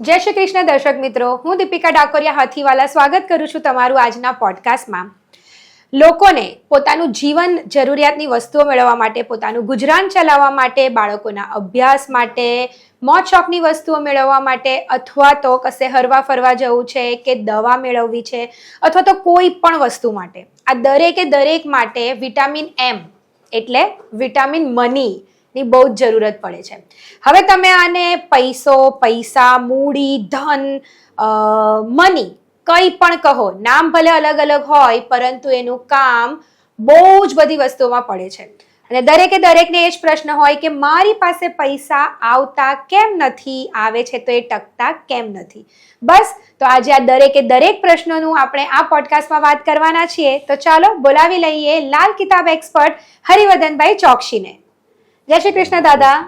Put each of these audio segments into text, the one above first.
જય શ્રી કૃષ્ણ દર્શક મિત્રો, હું દીપિકા ડાકોરિયા હાથીવાલા સ્વાગત કરું છું તમારું આજના પોડકાસ્ટમાં. લોકોને પોતાનું જીવન જરૂરિયાતની વસ્તુઓ મેળવવા માટે, પોતાનું ગુજરાન ચલાવવા માટે, બાળકોના અભ્યાસ માટે, મોજ શોખની વસ્તુઓ મેળવવા માટે, અથવા તો કશે હરવા ફરવા જવું છે કે દવા મેળવવી છે, અથવા તો કોઈ પણ વસ્તુ માટે, આ દરેક માટે વિટામિન એમ એટલે વિટામિન મની ની બહુ જ જરૂરત પડે છે. હવે તમે આને પૈસા, મૂડી, ધન, મની કંઈ પણ કહો, નામ ભલે અલગ અલગ હોય પરંતુ એનું કામ બહુ જ બધી વસ્તુઓમાં પડે છે. અને દરેકને એ જ પ્રશ્ન હોય કે મારી પાસે પૈસા આવતા કેમ નથી, આવે છે તો એ ટકતા કેમ નથી. બસ તો આજે આ દરેક પ્રશ્નોનું આપણે આ પોડકાસ્ટમાં વાત કરવાના છીએ. તો ચાલો બોલાવી લઈએ લાલ કિતાબ એક્સપર્ટ હરિવર્ધનભાઈ ચોકસીને. જય શ્રી કૃષ્ણ દાદા.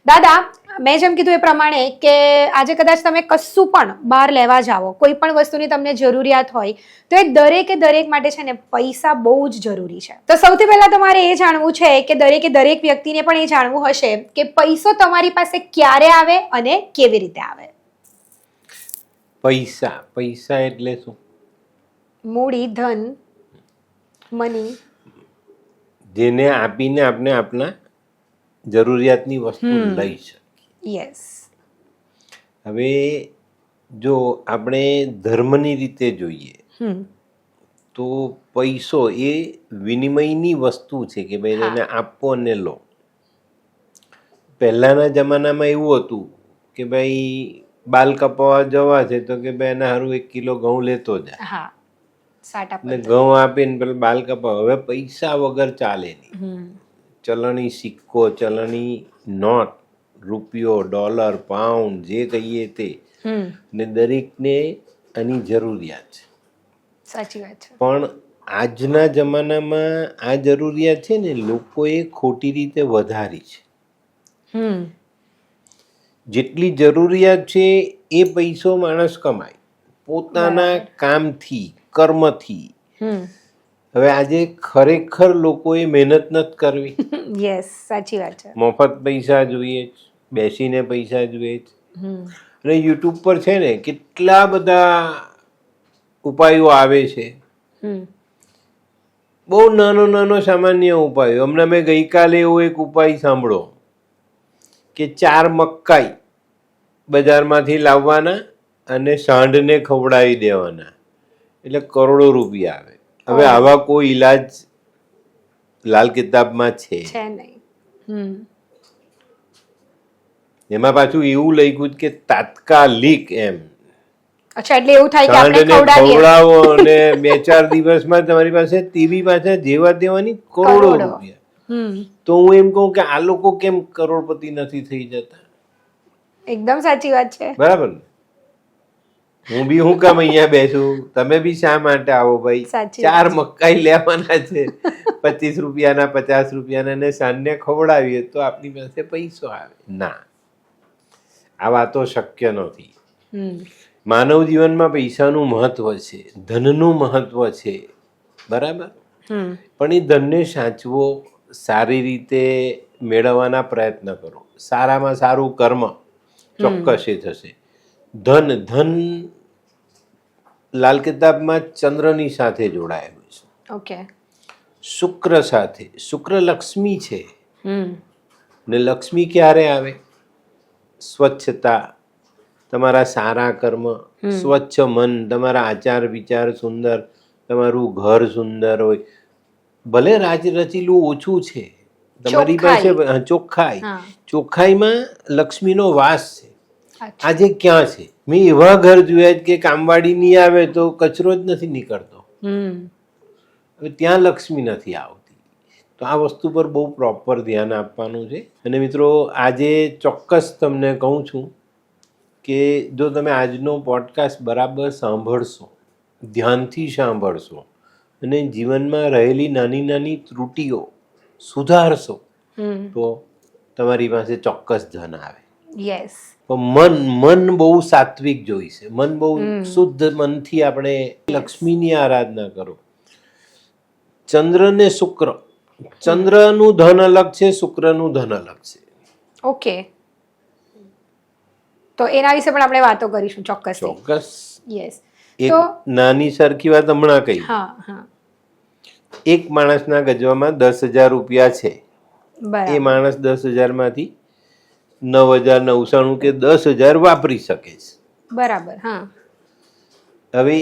દાદા, મેં જેમ કીધું એ પ્રમાણે કે આજે કદાચ તમે કશું પણ બહાર લેવા જાઓ, કોઈ પણ વસ્તુની તમને જરૂરિયાત હોય તો એ દરેક માટે છે ને પૈસા બહુ જ જરૂરી છે. તો સૌથી પહેલા તમારે એ જાણવું છે કે દરેક વ્યક્તિને પણ એ જાણવું હશે કે પૈસો તમારી પાસે ક્યારે આવે અને કેવી રીતે આવે. પૈસા એટલે શું? મૂડી, ધન, મની. જેને આપીને આપણે આપણા જરૂરિયાતની વસ્તુ લઈ શકીએ. યસ. હવે જો આપણે ધર્મની રીતે જોઈએ તો પૈસો એ વિનિમયની વસ્તુ છે કે ભાઈ એને આપો અને લો. પહેલાના જમાનામાં એવું હતું કે ભાઈ બાલ કપાવવા જવા છે તો કે ભાઈ એના હારું 1 કિલો ઘઉં લેતો જાય, ને ઘઉં આપીને પેલા બાલ કપાવ. હવે પૈસા વગર ચાલે નહીં. ચલણી સિક્કો, ચલણી નોટ, રૂપિયો, ડોલર, પાઉન્ડ, જે કહીએ તે, ને દરેકને આની જરૂરિયાત છે. સાચી વાત છે. પણ આજના જમાનામાં આ જરૂરિયાત છે ને લોકોએ ખોટી રીતે વધારી છે. જેટલી જરૂરિયાત છે એ પૈસો માણસ કમાય પોતાના કામથી, કર્મથી. હવે આજે ખરેખર લોકોએ મહેનત નથી કરવી. યસ, સાચી વાત છે. મફત પૈસા જોઈએ જ, બેસીને પૈસા જોઈએ જ. અને યુટ્યુબ પર છે ને કેટલા બધા ઉપાયો આવે છે. બહુ નાનો સામાન્ય ઉપાયો. હમણાં મેં ગઈકાલે એવો એક ઉપાય સાંભળો કે 4 મકાઈ બજારમાંથી લાવવાના અને સાંઢને ખવડાવી દેવાના એટલે કરોડો રૂપિયા આવે. હવે આવા કોઈ ઈલાજ લાલ કિતાબમાં છે નહીં. એમાં પાછું એવું લખ્યું કે તાત્કાલિક એમ. અચ્છા, એટલે એવું થાય કે આપણે ખવડાવો અને 2-4 દિવસમાં તમારી પાસે તેવી પાછા જેવા દેવાની કરોડો રૂપિયા. તો હું એમ કહું કે આ લોકો કેમ કરોડપતિ નથી થઈ જતા? એકદમ સાચી વાત છે. બરાબર ને? હું બી હું કામ અહીંયા બેસું, તમે બી શા માટે આવો ભાઈ? 4 મકાઈ લેવાના છે 25 રૂપિયાના, 50 રૂપિયાના, ને સાંજને ખવડાવીએ તો આપણી પાસે પૈસો આવે. ના, આ વાતો શક્ય નથી. માનવ જીવનમાં પૈસાનું મહત્વ છે, ધનનું મહત્વ છે, બરાબર. પણ એ ધનને સાચવો, સારી રીતે મેળવવાના પ્રયત્ન કરો. સારામાં સારું કર્મ ચોક્કસ એ થશે. ધન લાલ કિતાબમાં ચંદ્રની સાથે જોડાયેલું છે. ઓકે. શુક્ર સાથે. શુક્ર લક્ષ્મી છે. ને લક્ષ્મી ક્યારે આવે? સ્વચ્છતા, તમારા સારા કર્મ, સ્વચ્છ મન, તમારા આચાર વિચાર સુંદર, તમારું ઘર સુંદર હોય. ભલે રચેલું ઓછું છે, તમારી પાસે ચોખ્ખાઈમાં લક્ષ્મીનો વાસ છે. આજે ક્યાં છે? મેં એવા ઘર જોયા કે કામવાળી નહીં આવે તો કચરો જ નથી નીકળતો. હવે ત્યાં લક્ષ્મી નથી આવતી. તો આ વસ્તુ પર બહુ પ્રોપર ધ્યાન આપવાનું છે. અને મિત્રો, આજે ચોક્કસ તમને કહું છું કે જો તમે આજનો પોડકાસ્ટ બરાબર સાંભળશો, ધ્યાનથી સાંભળશો અને જીવનમાં રહેલી નાની ત્રુટિઓ સુધારશો તો તમારી પાસે ચોક્કસ ધન આવે. યસ. મન બહુ સાત્વિક જોઈશે. મન બહુ શુદ્ધ મનથી આપણે લક્ષ્મીની આરાધના કરો. ચંદ્ર ને શુક્ર, ચંદ્રનું ધન અલગ છે, શુક્રનું ધન અલગ છે. ઓકે. તો એના વિશે પણ આપણે વાતો કરીશું ચોક્કસ. ચોક્કસ. યસ. એક તો નાની સરખી વાત હમણાં કહી. હા હા એક માણસના ગજવામાં 10,000 રૂપિયા છે. એ બરાબર. માણસ 10,000 માંથી 9,999 કે 10,000 વાપરી શકે છે. બરાબર. હા. હવે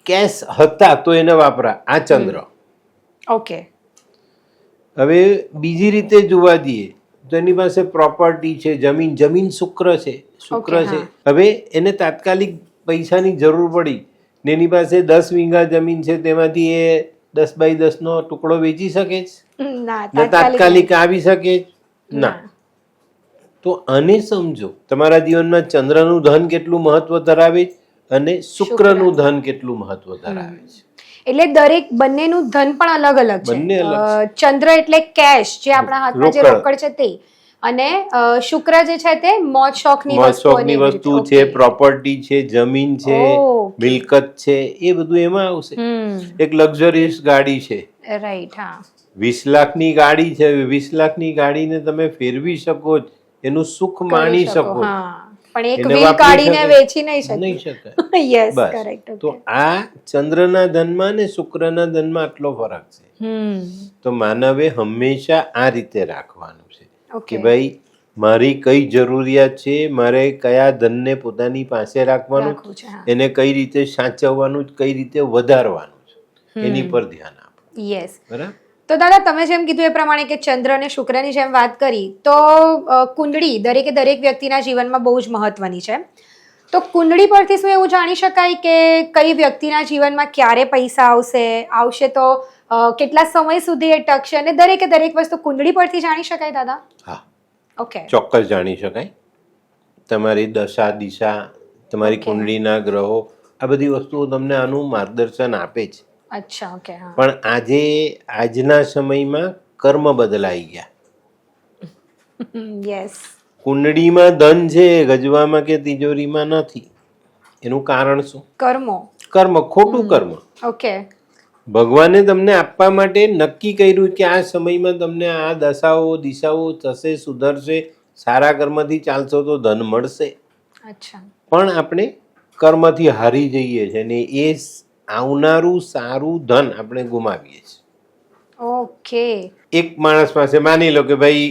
કેશ હતા તો એને વાપરા, આ ચંદ્ર. ઓકે. હવે બીજી રીતે જોવા જઈએ તો એની પાસે પ્રોપર્ટી છે, જમીન શુક્ર છે. શુક્ર Okay, છે. હવે એને તાત્કાલિક પૈસાની જરૂર પડી ને એની પાસે 10 વીઘા જમીન છે, તેમાંથી એ 10x10 ટુકડો વેચી શકે છે ના ને તાત્કાલિક આવી શકે છે? ના. તો આને સમજો, તમારા જીવનમાં ચંદ્રનું ધન કેટલું મહત્વ ધરાવે છે અને શુક્રનું ધન કેટલું મહત્વ ધરાવે છે. એટલે દરેક બંનેનું ધન પણ અલગ અલગ છે. બંને અલગ ચંદ્ર એટલે કેશ, જે આપણા હાથમાં જે રોકડ છે તે, અને શુક્ર જે છે તે મોજ શોખની વસ્તુ છે, પ્રોપર્ટી છે, જમીન છે, મિલકત છે, એ બધું એમાં આવશે. એક લક્ઝરિયસ ગાડી છે, રાઈટ. હા. 20 લાખની ગાડી છે. 20 લાખની ગાડીને તમે ફેરવી શકો, એનું સુખ માણી શકો, પણ એક વ્હીલ કાઢીને વેચી નહીં શકાય. Yes, correct. તો આ ચંદ્રના ધનમાં ને શુક્રના ધનમાં આટલો ફરક છે. તો માનવે હંમેશા આ રીતે રાખવાનું છે કે ભાઈ મારી કઈ જરૂરિયાત છે, મારે કયા ધનને પોતાની પાસે રાખવાનું, એને કઈ રીતે સાચવવાનું, કઈ રીતે વધારવાનું છે, એની પર ધ્યાન આપો. યસ. બરાબર. તો દાદા, તમે જેમ કીધું એ પ્રમાણે કે ચંદ્ર અને શુક્રની જેમ વાત કરી, તો કુંડળી દરેકે દરેક વ્યક્તિના જીવનમાં બહુ જ મહત્વની છે. તો કુંડળી પરથી શું એવું જાણી શકાય કે કઈ વ્યક્તિના જીવનમાં ક્યારે પૈસા આવશે તો કેટલા સમય સુધી એ ટકશે, અને દરેકે દરેક વસ્તુ કુંડળી પરથી જાણી શકાય દાદા? હા, ઓકે. ચોક્કસ જાણી શકાય. તમારી દશા દિશા, તમારી કુંડળીના ગ્રહો, આ બધી વસ્તુઓ તમને આનું માર્ગદર્શન આપે છે. અચ્છા. ઓકે. હા. પણ આજના સમયમાં કર્મ બદલાઈ ગયા. યસ. કુંડળીમાં ધન છે, ગજવામાં કે તિજોરીમાં નથી. એનું કારણ શું? કર્મ, ખોટું કર્મ. ઓકે. ભગવાને તમને આપવા માટે નક્કી કર્યું કે આ સમયમાં તમને આ દશાઓ દિશાઓ થશે, સુધરશે, સારા કર્મથી ચાલશો તો ધન મળશે. અચ્છા. પણ આપણે કર્મથી હારી જઈએ છીએ ને એ આવનારું સારું ધન આપણે ગુમાવીએ છીએ. ઓકે. એક માણસ પાસે માની લો કે ભાઈ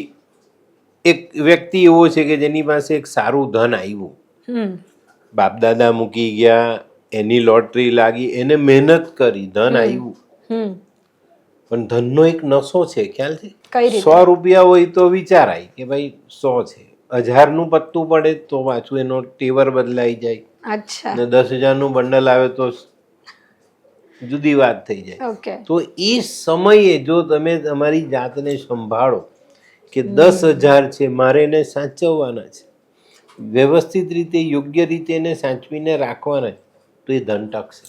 એક વ્યક્તિ એવો છે કે જેની પાસે એક સારું ધન આવ્યું, બાપ દાદા મૂકી ગયા, એની લોટરી લાગી, એને મહેનત કરી, ધન આવ્યું, પણ ધનનો એક નશો છે, ખ્યાલ છે? 100 રૂપિયા હોય તો વિચારાય કે ભાઈ 100 છે, 1000નું પત્તું પડે તો પાછું એનો ટેવર બદલાઈ જાય. અચ્છા. ને 10,000નું બંડલ આવે તો જુદી વાત થઈ જાય. તો એ સમયે જો તમે તમારી જાતને સંભાળો કે 10,000 છે, મારે એને સાચવવાના છે, વ્યવસ્થિત રીતે યોગ્ય રીતે એને સાચવીને રાખવાના, તો એ ધન ટકશે.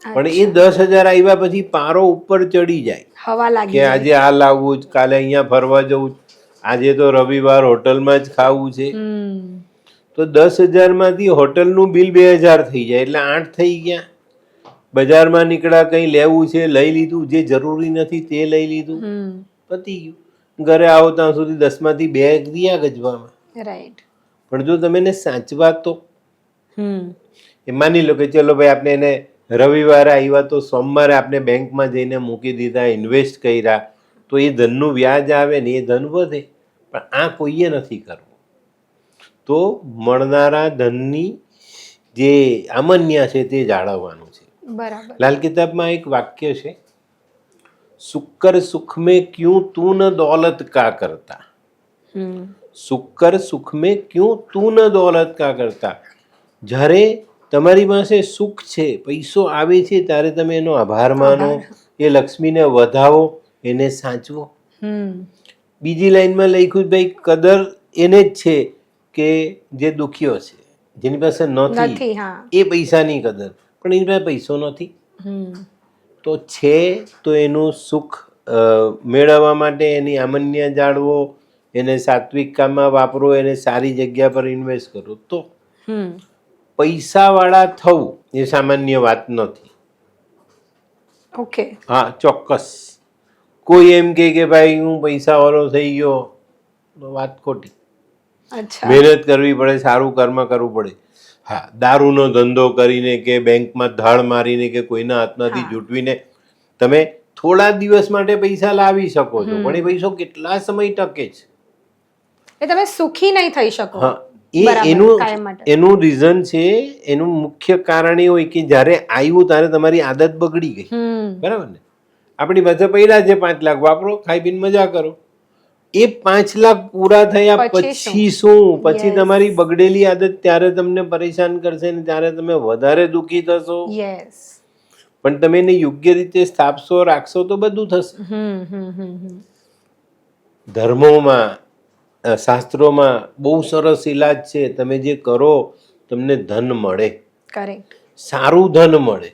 પણ એ 10,000 આવ્યા પછી પારો ઉપર ચડી જાય કે આજે આ લાવવું જ, કાલે અહીંયા ફરવા જવું જ, આજે તો રવિવાર હોટલમાં જ ખાવું છે, તો 10,000માંથી હોટલનું બિલ 2,000 થઈ જાય, એટલે 8 થઈ ગયા. બજારમાં નીકળ્યા, કંઈ લેવું છે લઈ લીધું, જે જરૂરી નથી તે લઈ લીધું, પતી ગયું. ઘરે આવો ત્યાં સુધી 10માંથી 2 ગયા ગજવામાં. રાઈટ. પણ જો તમે એને સાચવા તો, એ માની લો કે ચલો ભાઈ આપણે એને રવિવારે આવ્યા તો સોમવારે આપણે બેંકમાં જઈને મૂકી દીધા, ઇન્વેસ્ટ કર્યા, તો એ ધનનું વ્યાજ આવે ને એ ધન વધે. પણ આ કોઈએ નથી કરવું. તો મળનારા ધનની જે આમન્યા છે તે જાળવવાનું છે. બરાબર. લાલ કિતાબમાં એક વાક્ય છે, શુક્ર સુખ में क्यों तू न दौलत का करता, શુક્ર સુખ में क्यों तू न दौलत का करता. જ્યારે તમારી પાસે સુખ છે, પૈસો આવે છે, ત્યારે તમે એનો આભાર માનો, એ લક્ષ્મીને વધાવો, એને સાચવો. બીજી લાઈનમાં લખ્યું ભાઈ કદર એને જ છે કે જે દુખ્યો છે, જેની પાસે નથી, એ પૈસાની કદર, પણ એની પાસે પૈસો નથી, તો છે તો એનું સુખ મેળવવા માટે એની આમન્ય જાળવો, એને સાત્વિક કામમાં વાપરો, એને સારી જગ્યા પર ઇન્વેસ્ટ કરો. તો પૈસાવાળા થવું એ સામાન્ય વાત નથી. ઓકે. હા, ચોક્કસ. કોઈ એમ કે ભાઈ હું પૈસાવાળો થઈ ગયો, તો વાત ખોટી. અચ્છા. મહેનત કરવી પડે, સારું કર્મ કરવું પડે. હા, દારૂનો ધંધો કરીને કે બેંકમાં ધાડ મારીને કે કોઈના હાથમાંથી જૂટવીને તમે થોડા દિવસ માટે પૈસા લાવી શકો છો, પણ એ પૈસો કેટલા સમય ટકે છે? એ તમે સુખી નહીં થઈ શકો. હા, બરાબર, કાયમ માટે. એનું રીઝન છે, એનું મુખ્ય કારણ એ હોય કે જ્યારે આવ્યું ત્યારે તમારી આદત બગડી ગઈ. બરાબર ને? આપણી પાસે પૈડા છે 5 લાખ, વાપરો, ખાઈ પીને મજા કરો. એ 5 લાખ પૂરા થયા પછી શું? પછી તમારી બગડેલી આદત ત્યારે તમને પરેશાન કરશે ને ત્યારે તમે વધારે દુઃખી થશો. પણ તમે એને યોગ્ય રીતે સ્થાપશો, રાખશો તો બધું થશે. ધર્મોમાં, શાસ્ત્રોમાં બહુ સરસ ઇલાજ છે. તમે જે કરો તમને ધન મળે, સારું ધન મળે,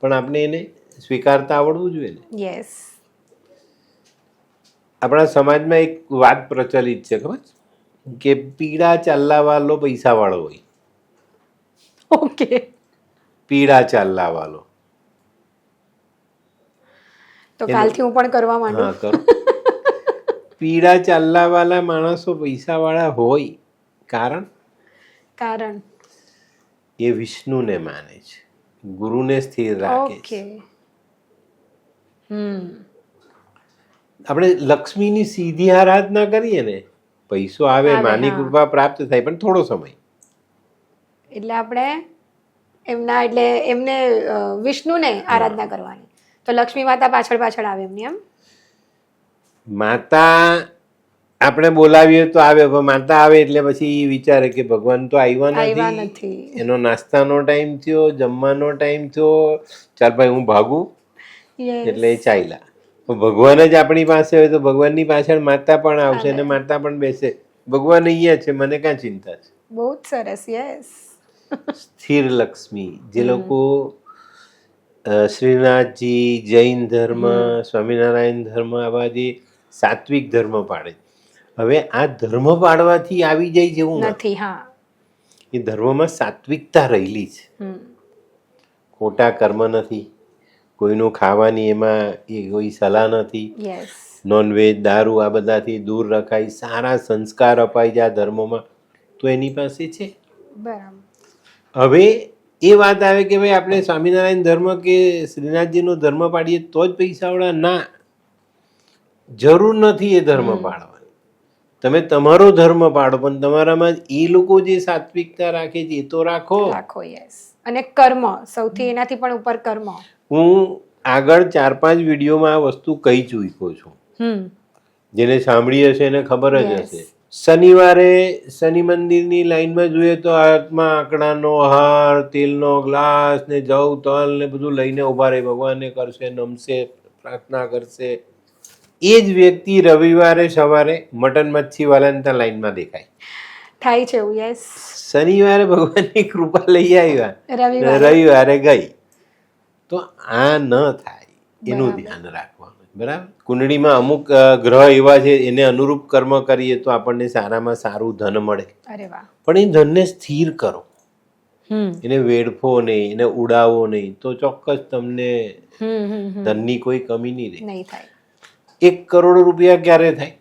પણ આપણે એને સ્વીકારતા આવડવું જોઈએ ને. આપણા સમાજમાં એક વાત પ્રચલિત છે, ખબર કે પીડા ચાલલા વાળો પૈસા વાળો હોય. ઓકે. પીડા ચાલલા વાળો. તો કાલથી હું પણ કરવા માંડું. હા, કરો. પીડા ચાલલા વાળા માણસો પૈસા વાળા હોય. કારણ એ વિષ્ણુને માને છે, ગુરુને સ્થિર રાખે છે. આપણે લક્ષ્મીની સીધી આરાધના કરીએ ને, પૈસો આવે, માની કૃપા પ્રાપ્ત થાય, પણ થોડો સમય. એટલે આપણે એમને વિષ્ણુને આરાધના કરવાની, તો લક્ષ્મી માતા પાછળ પાછળ આવે એમની. એમ માતા આપણે બોલાવીએ તો આવે, પણ માતા આવે એટલે પછી વિચારે કે ભગવાન તો આવ્યા નથી, એનો નાસ્તાનો ટાઈમ થયો, જમવાનો ટાઈમ થયો, ચાલ ભાઈ હું ભાગું, એટલે એ ચાલ્યા. ભગવાન જ આપણી પાસે હોય તો ભગવાનની પાછળ માતા પણ આવશે અને માતા પણ બેસે. ભગવાન અહીંયા છે, મને ક્યાં ચિંતા છે. બહુ સરસ. સ્થિર લક્ષ્મી. જે લોકો શ્રીનાથજી, જૈન ધર્મ, સ્વામિનારાયણ ધર્મ, આવા જે સાત્વિક ધર્મ પાડે, હવે આ ધર્મ પાડવાથી આવી જાય જેવું નથી. એ ધર્મમાં સાત્વિકતા રહેલી છે, ખોટા કર્મ નથી, કોઈનું ખાવાની એમાં કોઈ સલાહ નથી, નોનવેજ, દારૂ આ બધાથી દૂર રખાય, સારા સંસ્કાર અપાય છે આ ધર્મોમાં, તો એની પાસે છે. હવે એ વાત આવે કે ભાઈ આપણે સ્વામિનારાયણ ધર્મ કે શ્રીનાથજીનો ધર્મ પાડીએ તો જ પૈસાવાળા. ના, જરૂર નથી એ ધર્મ પાડવાની. તમે તમારો ધર્મ પાડો, પણ તમારામાં એ લોકો જે સાત્વિકતા રાખે છે એ તો રાખો. અને કર્મ સૌથી, એનાથી પણ ઉપર કર્મ. હું આગળ 4-5 વિડીયોમાં આ વસ્તુ કહી ચૂક્યો છું. જેને સાંભળી હશે એને ખબર જ હશે. શનિવારે શનિ મંદિરની લાઈનમાં જોઈએ તો હાથમાં આંકડાનો હાર, તેલનો ગ્લાસ ને જવ, તલ ને બધું લઈને ઉભા રહે, ભગવાનને કરશે, નમશે, પ્રાર્થના કરશે. એ જ વ્યક્તિ રવિવારે સવારે મટન મચ્છી વાળાને ત્યાં લાઈનમાં દેખાય. થાય છે એવું. શનિવારે ભગવાનની કૃપા લઈ આવ્યા, રવિવારે ગઈ. તો આ ન થાય, એનું ધ્યાન રાખવાનું. બરાબર. કુંડળીમાં અમુક ગ્રહ એવા છે, એને અનુરૂપ કર્મ કરીએ તો આપણને સારામાં સારું ધન મળે. પણ એ ધનને સ્થિર કરો, એને વેડફો નહીં, એને ઉડાવો નહીં, તો ચોક્કસ તમને ધનની કોઈ કમી નહીં રહે. 1 કરોડ રૂપિયા ક્યારે થાય?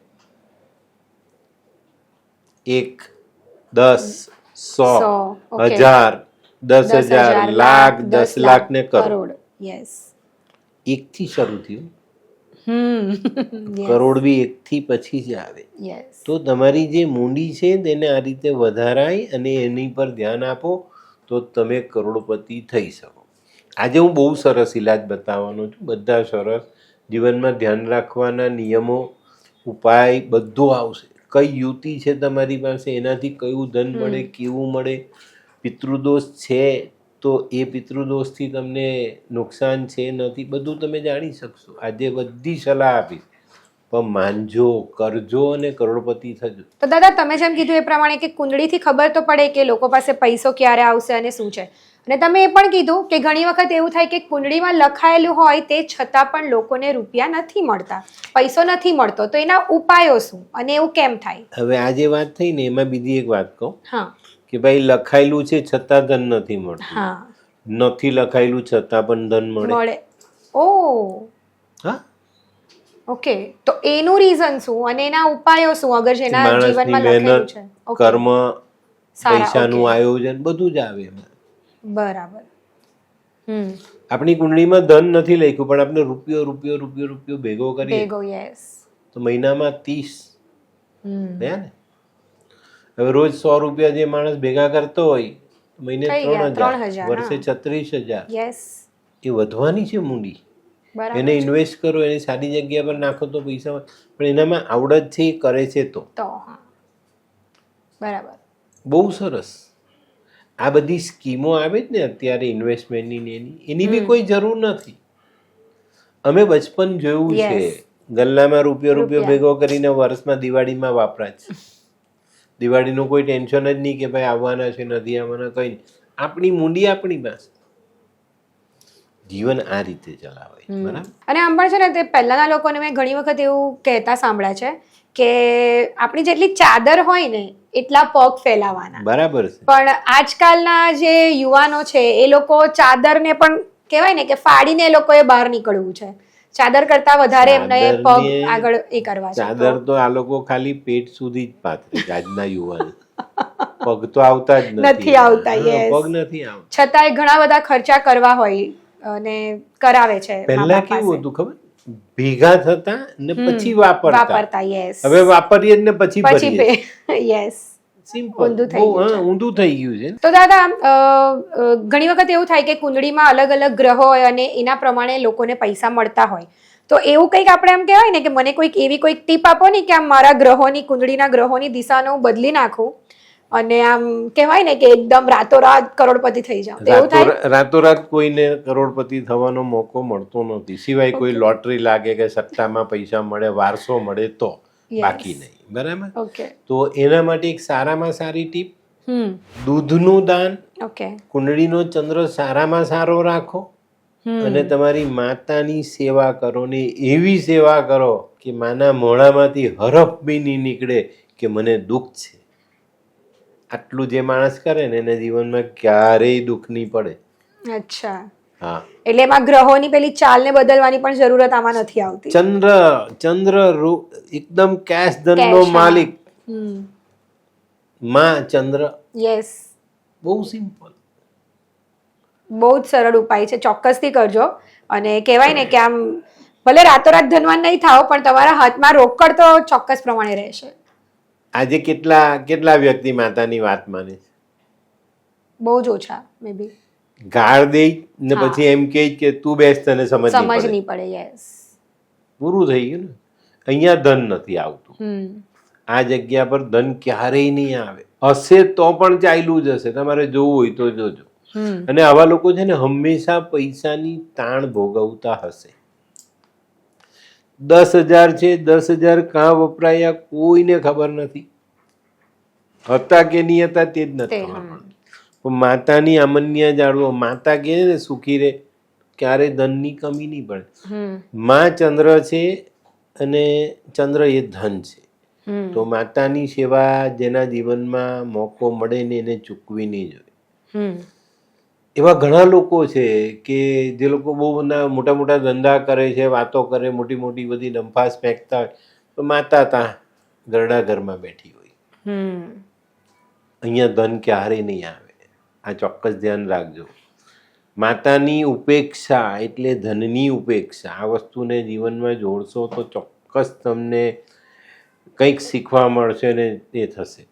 1, 10, 100, 1000, 10,000, લાખ, 10 લાખ ને કરોડ. 1 થી શરૂ થયું, કરોડ બી 1 થી પછી જ આવે. તો તમારી જે મૂડી છે તેને આ રીતે વધારાય અને એની પર ધ્યાન આપો તો તમે કરોડપતિ થઈ શકો. આજે હું બહુ સરસ ઇલાજ બતાવવાનો છું, બધા સરસ જીવનમાં ધ્યાન રાખવાના નિયમો, ઉપાય બધું આવશે. કઈ યુતિ છે તમારી પાસે, એનાથી કયું ધન મળે, કેવું મળે, પિતૃદોષ છે તો એ પિતૃદોષથી તમને નુકસાન છે નથી, બધું તમે જાણી શકશો. આજે બધી સલાહ આપીશ, પણ માનજો, કરજો અને કરોડપતિ થજો. તો દાદા તમે જેમ કીધું એ પ્રમાણે કે કુંડળીથી ખબર તો પડે કે લોકો પાસે પૈસો ક્યારે આવશે અને શું છે. અને તમે એ પણ કીધું કે ઘણી વખત એવું થાય કે કુંડળીમાં લખાયેલું હોય તે છતાં પણ લોકોને રૂપિયા નથી મળતા, પૈસો નથી મળતો, તો એના ઉપાયો શું અને એવું કેમ થાય? હવે આ જે વાત થઈ ને એમાં બીજી એક વાત કહું કે ભાઈ લખાયેલું છે છતાં ધન નથી મળતું, નથી લખાયેલું છતાં પણ ધન મળે. ઓ હા, ઓકે, તો એનું રીઝન શું અને એના ઉપાયો શું અગર જેના માણસની જીવનમાં લખેલું મહેનત, છે? Okay. કર્મ, સારા, પૈસાનું okay. આયોજન બધું જ આવે એમાં. બરાબર. આપણી કુંડળીમાં ધન નથી લખ્યું પણ આપણે રૂપિયો રૂપિયો રૂપિયો રૂપિયો ભેગો કરીએ ભેગો, યસ. તો મહિનામાં 30 થયા ને. હવે રોજ 100 રૂપિયા જે માણસ ભેગા કરતો હોય મહિને થઈ ગયા, 3,000, 3,000, વર્ષે 36,000. યસ. એ વધવાની છે મૂડી. બરાબર. એને ઇન્વેસ્ટ કરો, એને સારી જગ્યા પર નાખો તો પૈસા પણ એનામાં આવડત છે એ કરે છે તો હા, બરાબર. બહુ સરસ. આ બધી સ્કીમો આવે જ ને અત્યારે ઇન્વેસ્ટમેન્ટની ને એની બી કોઈ જરૂર નથી. અમે બચપન જોયું છે, ગલ્લામાં રૂપિયો ભેગો કરીને વર્ષમાં દિવાળીમાં વાપરાય છે. દિવાળીનું કોઈ ટેન્શન જ નહીં કે ભાઈ આવવાના છે નથી આવવાના, કંઈ નહીં. આપણી મૂડી આપણી પાસે. જીવન આ રીતે ચલાવાય, બરાબર. અને આમ પણ છે ને તે પહેલાના લોકોને મેં ઘણી વખત એવું કહેતા સાંભળ્યા છે કે આપણી જેટલી ચાદર હોય ને એટલા પગ ફેલાવાના. બરાબર છે. પણ આજકાલના જે યુવાનો છે એ લોકો ચાદરને પણ કહેવાય ને કે ફાડીને એ લોકોએ બહાર નીકળવું છે. ચાદર કરતા વધારે એમને પગ આગળ એ કરવા છે. ચાદર તો આ લોકો ખાલી પેટ સુધી જ પાથરે છે આજના યુવાન. પગ તો આવતા જ નથી આવતા. પગ નથી આવતા. છતાંય ઘણા બધા ખર્ચા કરવા હોય અને કરાવે છે. પહેલા કેવું હતું ખબર? ભેગા થતા ને પછી વાપરતા. યસ. હવે વાપરીએ ને પછી ભરીએ. યસ. સિમ્પલ. ઊંધું થઈ ગયું છે. તો દાદા ઘણી વખત એવું થાય કે કુંડળીમાં અલગ અલગ ગ્રહો હોય અને એના પ્રમાણે લોકોને પૈસા મળતા હોય, તો એવું કંઈક આપણે એમ કહેવાય ને કે મને કોઈક એવી કોઈક ટીપ આપો ને કે આમ મારા ગ્રહોની કુંડળીના ગ્રહોની દિશાને હું બદલી નાખું અને આમ કહેવાય ને કે એકદમ રાતોરાત કરોડપતિ થઈ જાઉં. એવું થાય? રાતોરાત કોઈને કરોડપતિ થવાનો મોકો મળતો નથી, સિવાય કોઈ લોટરી લાગે કે સટ્ટામાં પૈસા મળે, વારસો મળે તો, બાકી નહીં. બરાબર. ઓકે. તો એના માટે એક સારામાં સારી ટીપ, દૂધનું દાન. ઓકે. કુંડળીનો ચંદ્ર સારામાં સારો રાખો અને તમારી માતાની સેવા કરો ને એવી સેવા કરો કે માના મોઢામાંથી હરફ બી નહીં નીકળે કે મને દુઃખ છે. આટલું જે માણસ કરે ને એના જીવનમાં ક્યારેય દુઃખ નહીં પડે. અચ્છા. હા. એટલે એમાં ગ્રહોની પેલી ચાલને બદલવાની પણ જરૂરત આમાં નથી આવતી. ચંદ્ર એકદમ કેશ ધનનો માલિક. માં ચંદ્ર. યસ. બહુ સિમ્પલ. બહુ જ સરળ ઉપાય છે, ચોક્કસથી કરજો. અને કહેવાય ને કે આમ ભલે રાતોરાત ધનવાન નહીં થાવ પણ તમારા હાથમાં રોકડ તો ચોક્કસ પ્રમાણે રહેશે. આજે કેટલા વ્યક્તિ માતાની વાત માને છે? બહુ જ ઓછા. મે બી ગાળ દે ને પછી એમ કહે કે તું બેસ, તને સમજ નહીં પડે. યસ. પૂરું થઈ ગયું ને. અહીંયા ધન નથી આવતું. આ જગ્યા પર ધન ક્યારેય નહીં આવે. હશે તો પણ ચાલ્યું જ હશે. તમારે જોવું હોય તો જોજો. અને આવા લોકો છે ને હંમેશા પૈસાની તાણ ભોગવતા હશે. 10,000 છે, 10,000 કાં વપરાયા કોઈને ખબર નથી. હતા કે નહીં હતા તે જ નથી ખબર. પણ માતાની અમન્ય જાળવો. માતા કહે ને સુખી રે, ક્યારે ધનની કમી નહીં પડે. માં ચંદ્ર છે અને ચંદ્ર એ ધન છે. તો માતાની સેવા જેના જીવનમાં મોકો મળે ને એને ચૂકવી નહીં જોઈએ. એવા ઘણા લોકો છે કે જે લોકો બહુ મોટા મોટા ધંધા કરે છે, વાતો કરે, મોટી મોટી બધી ડંફાસ ફેંકતા હોય, તો માતા ત્યાં ગરડા ઘરમાં બેઠી હોય. અહીંયા ધન ક્યારેય નહીં આવે. આ ચોક્કસ ધ્યાન રાખજો. માતાની ઉપેક્ષા એટલે ધનની ઉપેક્ષા. આ વસ્તુને જીવનમાં જોડશો તો ચોક્કસ તમને કંઈક શીખવા મળશે ને એ થશે.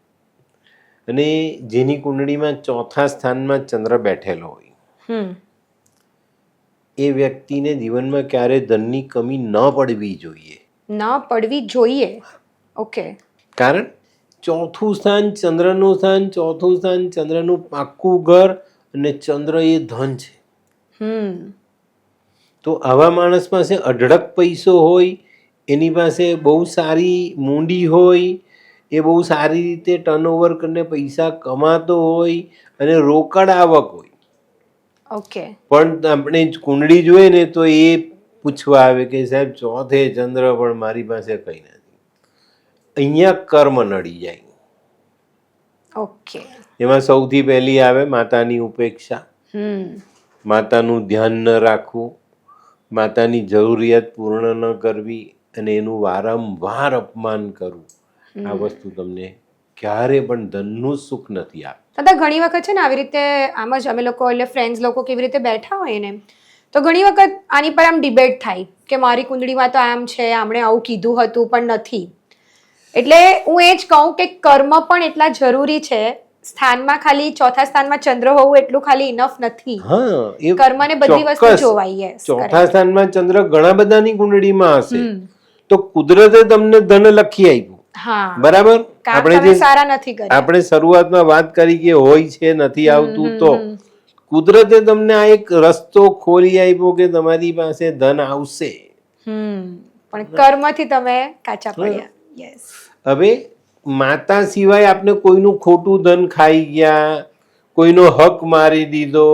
અને જેની કુંડળીમાં ચોથા સ્થાનમાં ચંદ્ર બેઠેલો હોય એ વ્યક્તિને જીવનમાં ક્યારે ધનની કમી ન પડવી જોઈએ. ઓકે. કારણ ચોથું સ્થાન ચંદ્રનું સ્થાન, ચોથું સ્થાન ચંદ્રનું પાક્કું ઘર અને ચંદ્ર એ ધન છે. તો આવા માણસ પાસે અઢળક પૈસો હોય, એની પાસે બહુ સારી મૂડી હોય, એ બહુ સારી રીતે ટર્નઓવર કરીને પૈસા કમાતો હોય અને રોકડ આવક હોય. ઓકે. પણ આપણે કુંડળી જોઈએ ને તો એ પૂછવા આવે કે સાહેબ ચોથે ચંદ્ર પણ મારી પાસે કંઈ નથી. અહીંયા કર્મ નડી જાય. ઓકે. એમાં સૌથી પહેલી આવે માતાની ઉપેક્ષા, માતાનું ધ્યાન ન રાખવું, માતાની જરૂરિયાત પૂર્ણ ન કરવી, અને એનું વારંવાર અપમાન કરવું આ વસ્તુ તમને ક્યારે પણ ધનનું સુખ નથી આપતું. દાદા ઘણી વખત છે ને આવી રીતે આમ જ અમે લોકો એટલે ફ્રેન્ડ્સ લોકો કેવી રીતે બેઠા હોય ને તો ઘણી વખત આની પર આમ ડિબેટ થાય કે મારી કુંડળીમાં તો આમ છે, આમણે આવું કીધું હતું પણ નથી. એટલે હું એ જ કહું કે કર્મ પણ એટલા જરૂરી છે. સ્થાનમાં ખાલી ચોથા સ્થાનમાં ચંદ્ર હોવું એટલું ખાલી ઇનફ નથી. હા, એ કર્મને બધી વસ્તુ ચોક્કસ. જોવાય. ચોથા સ્થાનમાં ચંદ્ર ઘણા બધાની કુંડળીમાં હશે તો કુદરતે તમને ધન લખી આપ્યું. હા, બરાબર. આપણે સારા નથી કર્યા. આપણે શરૂઆતમાં વાત કરી કે હોય છે નથી આવતું, તો કુદરતે તમને આ એક રસ્તો ખોલી આપ્યો કે તમારી પાસે ધન આવશે. પણ કર્મથી તમે કાચા પડ્યા. યસ. હવે માતા સિવાય આપણે કોઈનું ખોટું ધન ખાઈ ગયા, કોઈનો હક મારી દીધો,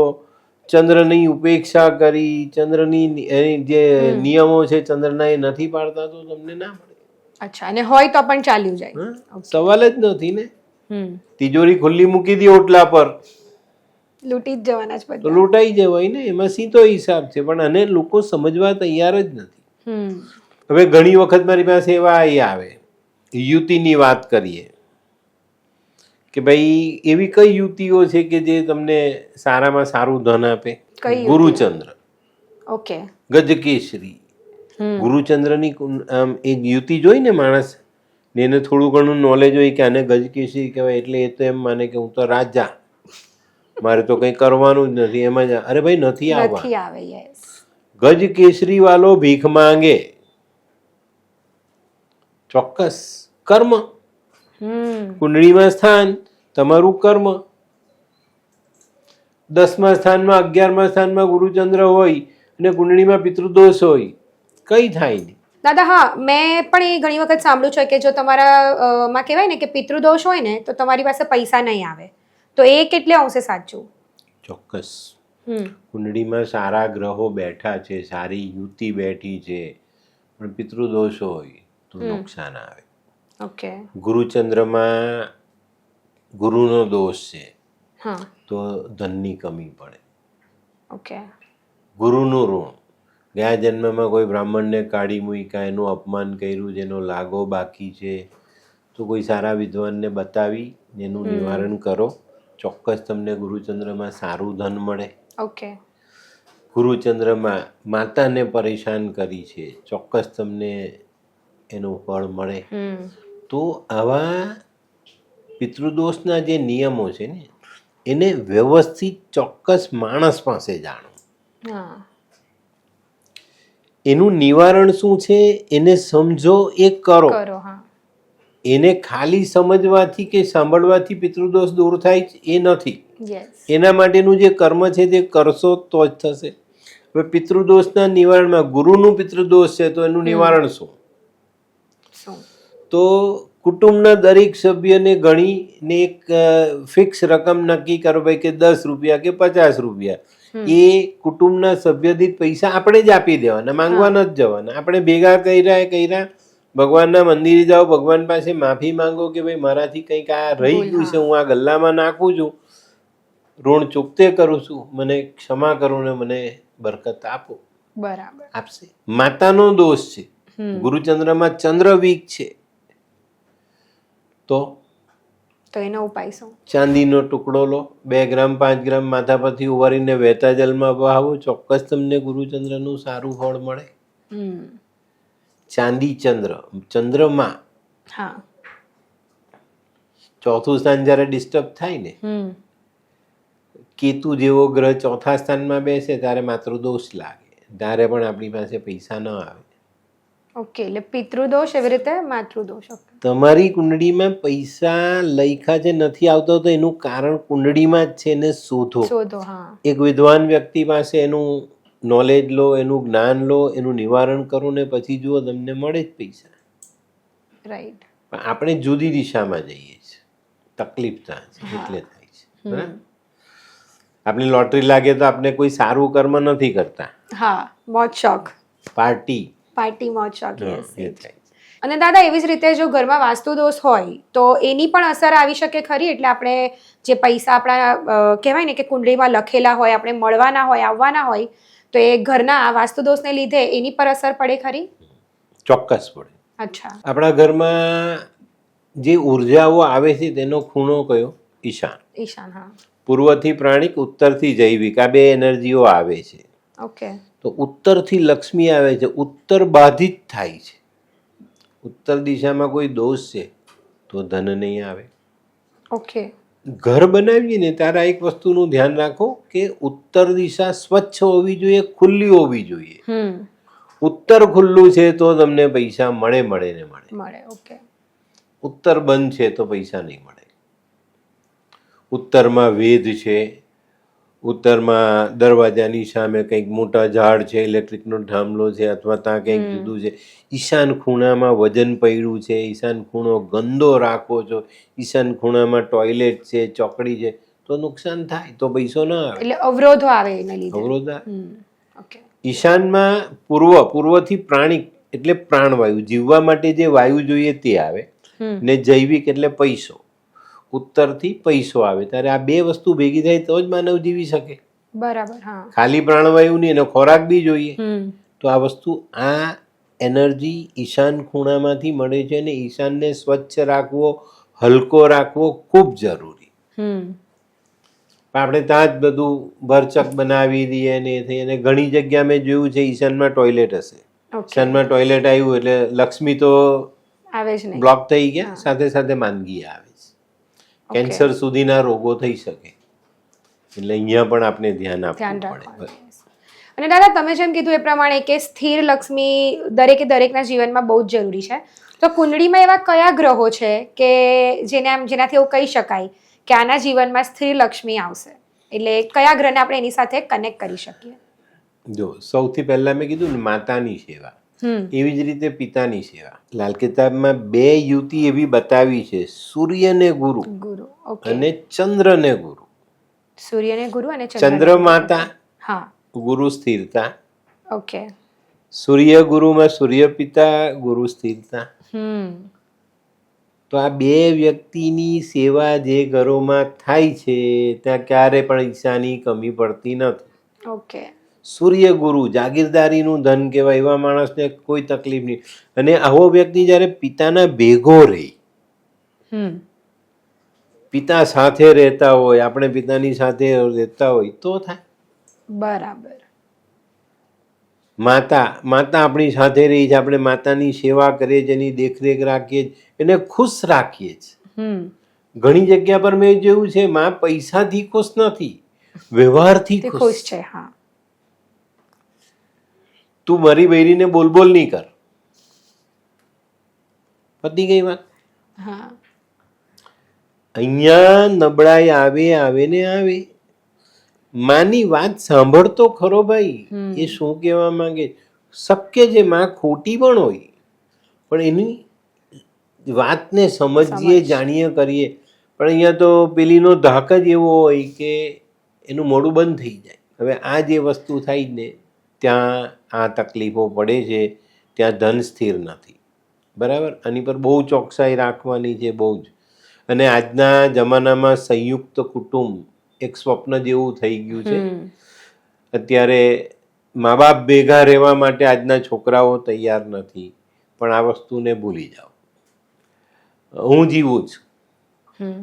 ચંદ્રની ઉપેક્ષા કરી, ચંદ્રની જે નિયમો છે ચંદ્રના એ નથી પાડતા તો તમને ના મળે. અચ્છા, અને હોય તો પણ ચાલ્યું જાય. સવાલ જ નથી ને. તિજોરી ખુલ્લી મૂકી દી ઓટલા પર લૂંટી જ જવાના જ તો બધા. લૂંટાઈ જવાય ને, એમાં સીધો હિસાબ છે. પણ અને લોકો સમજવા તૈયાર જ નથી. હવે ઘણી વખત મારી પાસે એવા આવે યુતિની વાત કરીએ કે ભાઈ એવી કઈ યુતિઓ છે કે જે તમને સારામાં સારું ધન આપે? ગુરુચંદ્ર, ઓકે, ગજકેશરી. ગુરુચંદ્રની આમ એક યુતિ જોઈ ને માણસ ને એને થોડું ઘણું નોલેજ હોય કે આને ગજકેશરી કહેવાય એટલે એ તો એમ માને કે હું તો રાજા, મારે તો કંઈ કરવાનું જ નથી. એમાં જ અરે ભાઈ નથી આવવા. ગજકેશરી વાળો ભીખ માંગે. ચોક્કસ કર્મ. કુંડળીમાં સ્થાન તમારું કર્મ. 10મા સ્થાનમાં 11મા સ્થાનમાં ગુરુચંદ્ર હોય અને કુંડળીમાં પિતૃદોષ હોય, કઈ થાય નહીં. દાદા હા, મેં પણ એ ઘણી વખત સાંભળ્યું છે કે જો તમારા માં કહેવાય ને કે પિતૃદોષ હોય ને તો તમારી પાસે પૈસા નહીં આવે. તો એ કેટલે અંશે સાચું? ચોક્કસ. કુંડળીમાં સારા ગ્રહો બેઠા છે, સારી યુતિ બેઠી છે, પણ પિતૃદોષ હોય તો નુકસાન આવે. ઓકે. ગુરુચંદ્રમાં ગુરુનો દોષ છે હા તો ધનની કમી પડે. ઓકે. ગુરુનું ઋણ, ગયા જન્મમાં કોઈ બ્રાહ્મણને કાઢી મૂક્યા, એનું અપમાન કર્યું, જેનો લાગો બાકી છે, તો કોઈ સારા વિદ્વાનને બતાવી એનું નિવારણ કરો. ચોક્કસ તમને ગુરુચંદ્રમાં સારું ધન મળે. ઓકે. ગુરુચંદ્રમાં માતાને પરેશાન કરી છે, ચોક્કસ તમને એનું ફળ મળે. તો આવા પિતૃદોષના જે નિયમો છે ને એને વ્યવસ્થિત ચોક્કસ માણસ પાસે જાણો. એનું નિવારણ શું છે એને સમજો, એ કરો. એને ખાલી સમજવાથી કે સાંભળવાથી પિતૃદોષ દૂર થાય એ નથી. એના માટેનું જે કર્મ છે તે કરશો તો જ થશે. હવે પિતૃદોષના નિવારણમાં ગુરુનું પિતૃદોષ છે તો એનું નિવારણ શું? તો કુટુંબના દરેક સભ્યને ગણીને એક ફિક્સ રકમ નક્કી કરો, ભાઈ કે 10 રૂપિયા કે 50 રૂપિયા, એ કુટુંબના સભ્ય દીઠ પૈસા આપણે જ આપી દેવાના, માંગવા ન જ જવાના. આપણે ભેગા કર્યા, ભગવાનના મંદિરે જાઓ, ભગવાન પાસે માફી માંગો કે ભાઈ મારાથી કંઈક આ રહી ગયું છે, હું આ ગલ્લામાં નાખું છું, ઋણ ચૂકતે કરું છું, મને ક્ષમા કરો ને મને બરકત આપો. બરાબર. આપશે. માતાનો દોષ છે, ગુરુચંદ્રમાં ચંદ્ર વીક છે, તો એનો ઉપાય શું? ચાંદીનો ટુકડો લો, 2 ગ્રામ 5 ગ્રામ માથા પરથી ઉવારીને વહેતા જલમાં વહાવો, ચોક્કસ તમને ગુરુચંદ્રનું સારું ફળ મળે. ચાંદી ચંદ્ર, ચંદ્રમાં ચોથું સ્થાન જયારે ડિસ્ટર્બ થાય ને, કેતુ જેવો ગ્રહ ચોથા સ્થાનમાં બેસે ત્યારે માતૃદોષ લાગે, ત્યારે પણ આપણી પાસે પૈસા ન આવે. ઓકે, એટલે પિતૃદોષ એવી રીતે માતૃદોષ. તમારી કુંડળીમાં પૈસા લઈખા છે નથી આવતો તો એનું કારણ કુંડળીમાં જ છે, એને શોધો. એક વિદ્વાન વ્યક્તિ પાસે એનું નોલેજ લો, એનું જ્ઞાન લો, એનું નિવારણ કરો ને પછી જુઓ તમને મળે જ પૈસા. રાઈટ. પણ આપણે જુદી દિશામાં જઈએ છીએ, તકલીફ થાય છે એટલે થાય છે. બરાબર. આપણે લોટરી લાગે તો આપણે કોઈ સારું કર્મ નથી કરતા. હા, મોજ શોખ, પાર્ટી મોજ શોખ. અને દાદા એવી જ રીતે જો ઘરમાં વાસ્તુ દોષ હોય તો એની પણ અસર આવી શકે ખરી? એટલે આપણે જે પૈસા આપણા કહેવાય ને કે કુંડળીમાં લખેલા હોય, આપણે મળવાના હોય, આવવાના હોય, તો એ ઘરના આ વાસ્તુ દોષને લીધે એની પર અસર પડે ખરી? ચોક્કસપણે. અચ્છા. આપણા ઘરમાં જે ઉર્જાઓ આવે છે તેનો ખૂણો કયો? ઈશાન. ઈશાન, હા. પૂર્વથી પ્રાણિક, ઉત્તરથી જૈવિક, આ બે એનર્જીઓ આવે છે. ઓકે. તો ઉત્તરથી લક્ષ્મી આવે છે. ઉત્તર બાધિત થાય છે. ઉત્તર દિશામાં કોઈ દોષ છે તો ધન નહીં આવે. ઓકે. ઘર બનાવીએ ને ત્યારે એક વસ્તુનું ધ્યાન રાખો કે ઉત્તર દિશા સ્વચ્છ હોવી જોઈએ, ખુલ્લી હોવી જોઈએ. ઉત્તર ખુલ્લું છે તો તમને પૈસા મળે ને મળે. ઓકે. ઉત્તર બંધ છે તો પૈસા નહીં મળે. ઉત્તરમાં વેદ છે, ઉત્તરમાં દરવાજાની સામે કંઈક મોટા ઝાડ છે, ઇલેક્ટ્રિકનો થાંભલો છે, અથવા ત્યાં કંઈક જુદું છે. ઈશાન ખૂણામાં વજન પડ્યું છે, ઈશાન ખૂણો ગંદો રાખો છો, ઈશાન ખૂણામાં ટોયલેટ છે, ચોકડી છે, તો નુકસાન થાય, તો પૈસો ના આવે, એટલે અવરોધો આવે એના લીધે. અવરોધ આવે. ઓકે. ઈશાનમાં પૂર્વથી પ્રાણિક એટલે પ્રાણવાયુ, જીવવા માટે જે વાયુ જોઈએ તે આવે, ને જૈવિક એટલે પૈસો. ઉત્તરથી પૈસો આવે. ત્યારે આ બે વસ્તુ ભેગી થાય તો જ માનવ જીવી શકે. બરાબર. હા. ખાલી પ્રાણવાયુ નહીં, એનો ખોરાક બી જોઈએ. તો આ વસ્તુ, આ એનર્જી ઈશાન ખૂણામાંથી મળે છે, અને ઈશાનને સ્વચ્છ રાખવો, હલકો રાખવો ખૂબ જરૂરી. આપણે ત્યાં જ બધું ભરચક બનાવી દઈએ ને એ થઈ. અને ઘણી જગ્યા મેં જોયું છે ઈશાનમાં ટોયલેટ હશે, ઈશાનમાં ટોયલેટ આવ્યું એટલે લક્ષ્મી તો આવે જ નહીં, બ્લોક થઈ ગયા, સાથે સાથે માંદગી આવે છે, કેન્સર સુધીના રોગો થઈ શકે. એટલે અહીંયા પણ આપણે ધ્યાન આપવું પડે. અને દાદા, તમે જેમ કીધું એ પ્રમાણે કે સ્થિર લક્ષ્મી દરેકના જીવનમાં બહુ જ જરૂરી છે. તો કુંડળીમાં એવા કયા ગ્રહો છે કે જેનાથી એવું કહી શકાય કે આના જીવનમાં સ્થિર લક્ષ્મી આવશે? એટલે કયા ગ્રહને આપણે એની સાથે કનેક્ટ કરી શકીએ? જો, સૌથી પહેલા મેં કીધું ને, માતાની સેવા, એવી જ રીતે પિતાની સેવા. લાલ કિતાબમાં 2 યુતિ એવી બતાવી છે, સૂર્યને ગુરુ અને ચંદ્રને ગુરુ. સૂર્યને ગુરુ અને ચંદ્ર માતા, હા, ગુરુ સ્થિરતા. ઓકે. સૂર્ય ગુરુમાં સૂર્ય પિતા, ગુરુ સ્થિરતા. તો આ 2 વ્યક્તિની સેવા જે ઘરોમાં થાય છે ત્યાં ક્યારે પણ ઈચ્છાની કમી પડતી નથી. ઓકે. સૂર્ય ગુરુ જાગીરદારીનું ધન કહેવાય. એવા માણસને કોઈ તકલીફ નહીં. અને આવો વ્યક્તિ જ્યારે પિતાના ભેગો રહે, પિતા સાથે રહેતા હોય, આપણે પિતાની સાથે રહેતા હોય તો થાય. બરાબર. માતા આપણી સાથે રહી છે, આપણે માતાની સેવા કરીએ છીએ, એની દેખરેખ રાખીએ છીએ, એને ખુશ રાખીએ છીએ. ઘણી જગ્યા પર મેં જોયું છે, માં પૈસાથી ખુશ નથી, વ્યવહારથી ખુશ છે. હા. તું મારી બૈરીને બોલ નહીં કર, પતી ગઈ વાત. અહીંયા નબળાઈ આવે ને આવે. માની વાત સાંભળતો ખરો ભાઈ, એ શું કહેવા માંગે. શક્ય છે માં ખોટી પણ હોય, પણ એની વાતને સમજીએ, જાણીએ, કરીએ. પણ અહીંયા તો પેલીનો ધાક જ એવો હોય કે એનું મોઢું બંધ થઈ જાય. હવે આ જે વસ્તુ થાય ને, ત્યાં આ તકલીફો પડે છે, ત્યાં ધન સ્થિર નથી. બરાબર. આની પર બહુ ચોકસાઈ રાખવાની છે, બહુ જ. અને આજના જમાનામાં સંયુક્ત કુટુંબ એક સ્વપ્ન જેવું થઈ ગયું છે. અત્યારે મા બાપ ભેગા રહેવા માટે આજના છોકરાઓ તૈયાર નથી. પણ આ વસ્તુને ભૂલી જાઓ. હું જીવું છું,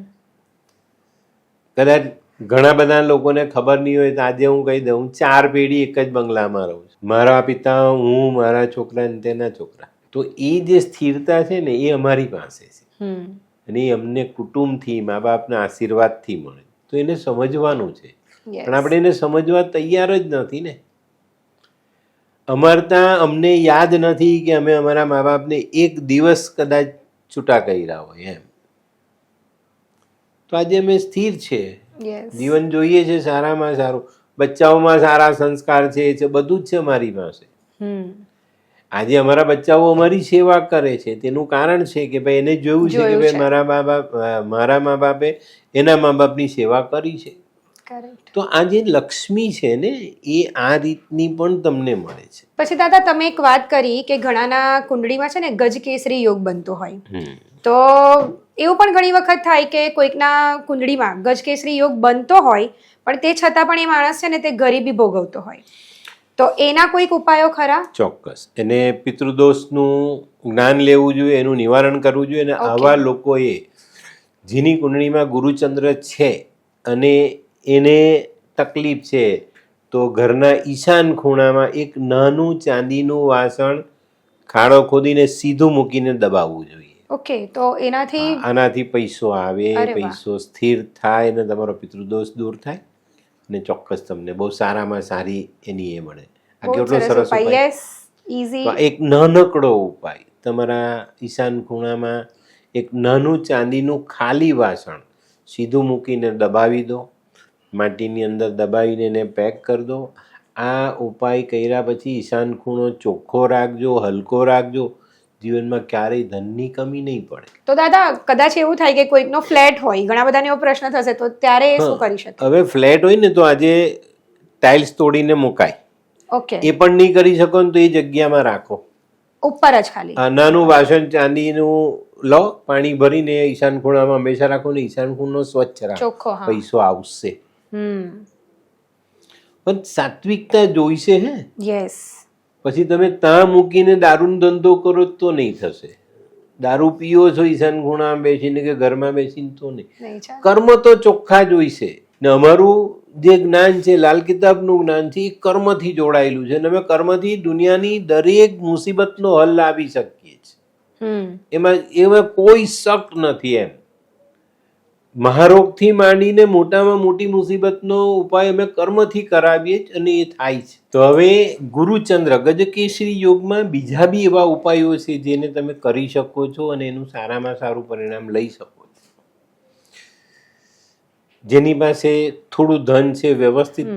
કદાચ ઘણા બધા લોકોને ખબર નહીં હોય તો આજે હું કહી દઉં, 4 પેઢી એક જ બંગલામાં રહું છું. મારા પિતા, હું, મારા છોકરા અને તેના છોકરા. તો એ જે સ્થિરતા છે ને, એ અમારી પાસે છે. અને એ અમને કુટુંબથી, મા બાપના આશીર્વાદથી મળે. તો એને સમજવાનું છે, પણ આપણે એને સમજવા તૈયાર જ નથી ને. અમારે ત્યાં અમને યાદ નથી કે અમે અમારા મા બાપને એક દિવસ કદાચ છૂટા કર્યા હોય એમ. તો આજે અમે સ્થિર છે, જીવન જોઈએ છે સારામાં સારું, બચ્ચાઓમાં સારા સંસ્કાર છે, બધું જ છે અમારી પાસે. આજે અમારા બચ્ચાઓ અમારી સેવા કરે છે. તેનું કારણ છે કે ભાઈ એને જોયું છે કે ભાઈ મારા મા બાપે એના મા બાપની સેવા કરી છે. તો આ જે લક્ષ્મી છે ને, એ આ રીતની પણ તમને મળે છે. પછી દાદા, તમે એક વાત કરી કે ઘણાના કુંડળીમાં છે ને ગજકેસરી યોગ બનતો હોય. તો એવું પણ ઘણી વખત થાય કે કોઈકના કુંડળીમાં ગજકેસરી યોગ બનતો હોય, પણ તે છતાં પણ એ માણસ છે ને તે ગરીબી ભોગવતો હોય. તો એના કોઈક ઉપાયો ખરા? ચોક્કસ. એને પિતૃદોષનું જ્ઞાન લેવું જોઈએ, એનું નિવારણ કરવું જોઈએ. અને આવા લોકોએ જેની કુંડળીમાં ગુરુચંદ્ર છે અને એને તકલીફ છે, તો ઘરના ઈશાન ખૂણામાં એક નાનું ચાંદીનું વાસણ ખાડો ખોદીને સીધું મૂકીને દબાવવું જોઈએ. ઓકે, તો એનાથી આનાથી પૈસો આવે, અરે વાહ. પૈસો સ્થિર થાય અને તમારો પિતૃદોષ દૂર થાય ને ચોક્કસ તમને બહુ સારામાં સારી એની એ મળે. આ બહુ કેટલો સરસ ઉપાય. Yes, easy. તો એક નાનકડો ઉપાય, તમારા ઈશાન ખૂણામાં એક નાનું ચાંદીનું ખાલી વાસણ સીધું મૂકીને દબાવી દો, માટીની અંદર દબાવીને એને પેક કરી દો. આ ઉપાય કર્યા પછી ઈશાન ખૂણો ચોખ્ખો રાખજો, હલકો રાખજો, જીવનમાં ક્યારેય ધનની કમી નહીં પડે. તો દાદા, કદાચ એવું થાય કે કોઈકનો ફ્લેટ હોય, ઘણા બધાને એવો પ્રશ્ન થશે, તો ત્યારે એ શું કરી શકે? હવે ફ્લેટ હોય ને તો આજે ટાઇલ્સ તોડીને મુકાય. ઓકે, એ પણ નહીં કરી શકો ને તો એ જગ્યામાં રાખો, ઉપર જ ખાલી. આ નાનું વાસણ ચાંદીનું લો, પાણી ભરીને ઈશાન ખૂણામાં હંમેશા રાખો ને ઈશાન ખૂણો સ્વચ્છ રાખો, ચોખ્ખો. હા. પૈસો આવશે. હમ. પણ સાત્વિકતા જોઈશે. હે, યસ. પછી તમે ત્યાં મૂકીને દારૂનો ધંધો કરો તો નહીં થશે. દારૂ પીઓ છો ઈશાન ખૂણામાં બેસીને કે ઘરમાં બેસીને તો નહીં. નહીં ચાલે. કર્મ તો ચોખ્ખા જોઈશે. ને અમારું જે જ્ઞાન છે, લાલ કિતાબનું જ્ઞાન છે, એ કર્મથી જોડાયેલું છે. અને અમે કર્મથી દુનિયાની દરેક મુસીબતનો હલ લાવી શકીએ છીએ. એમાં કોઈ શક નથી. એમ મહારોગથી માંડીને મોટામાં મોટી મુસીબતનો ઉપાય અમે કર્મથી કરાવીએ જ અને એ થાય છે. તો હવે ગુરુચંદ્ર ગજકેસરી યોગમાં બીજા બી એવા ઉપાયો છે જેને તમે કરી શકો છો અને એનું સારામાં સારું પરિણામ લઈ શકો છો. જેની પાસે થોડું ધન છે, વ્યવસ્થિત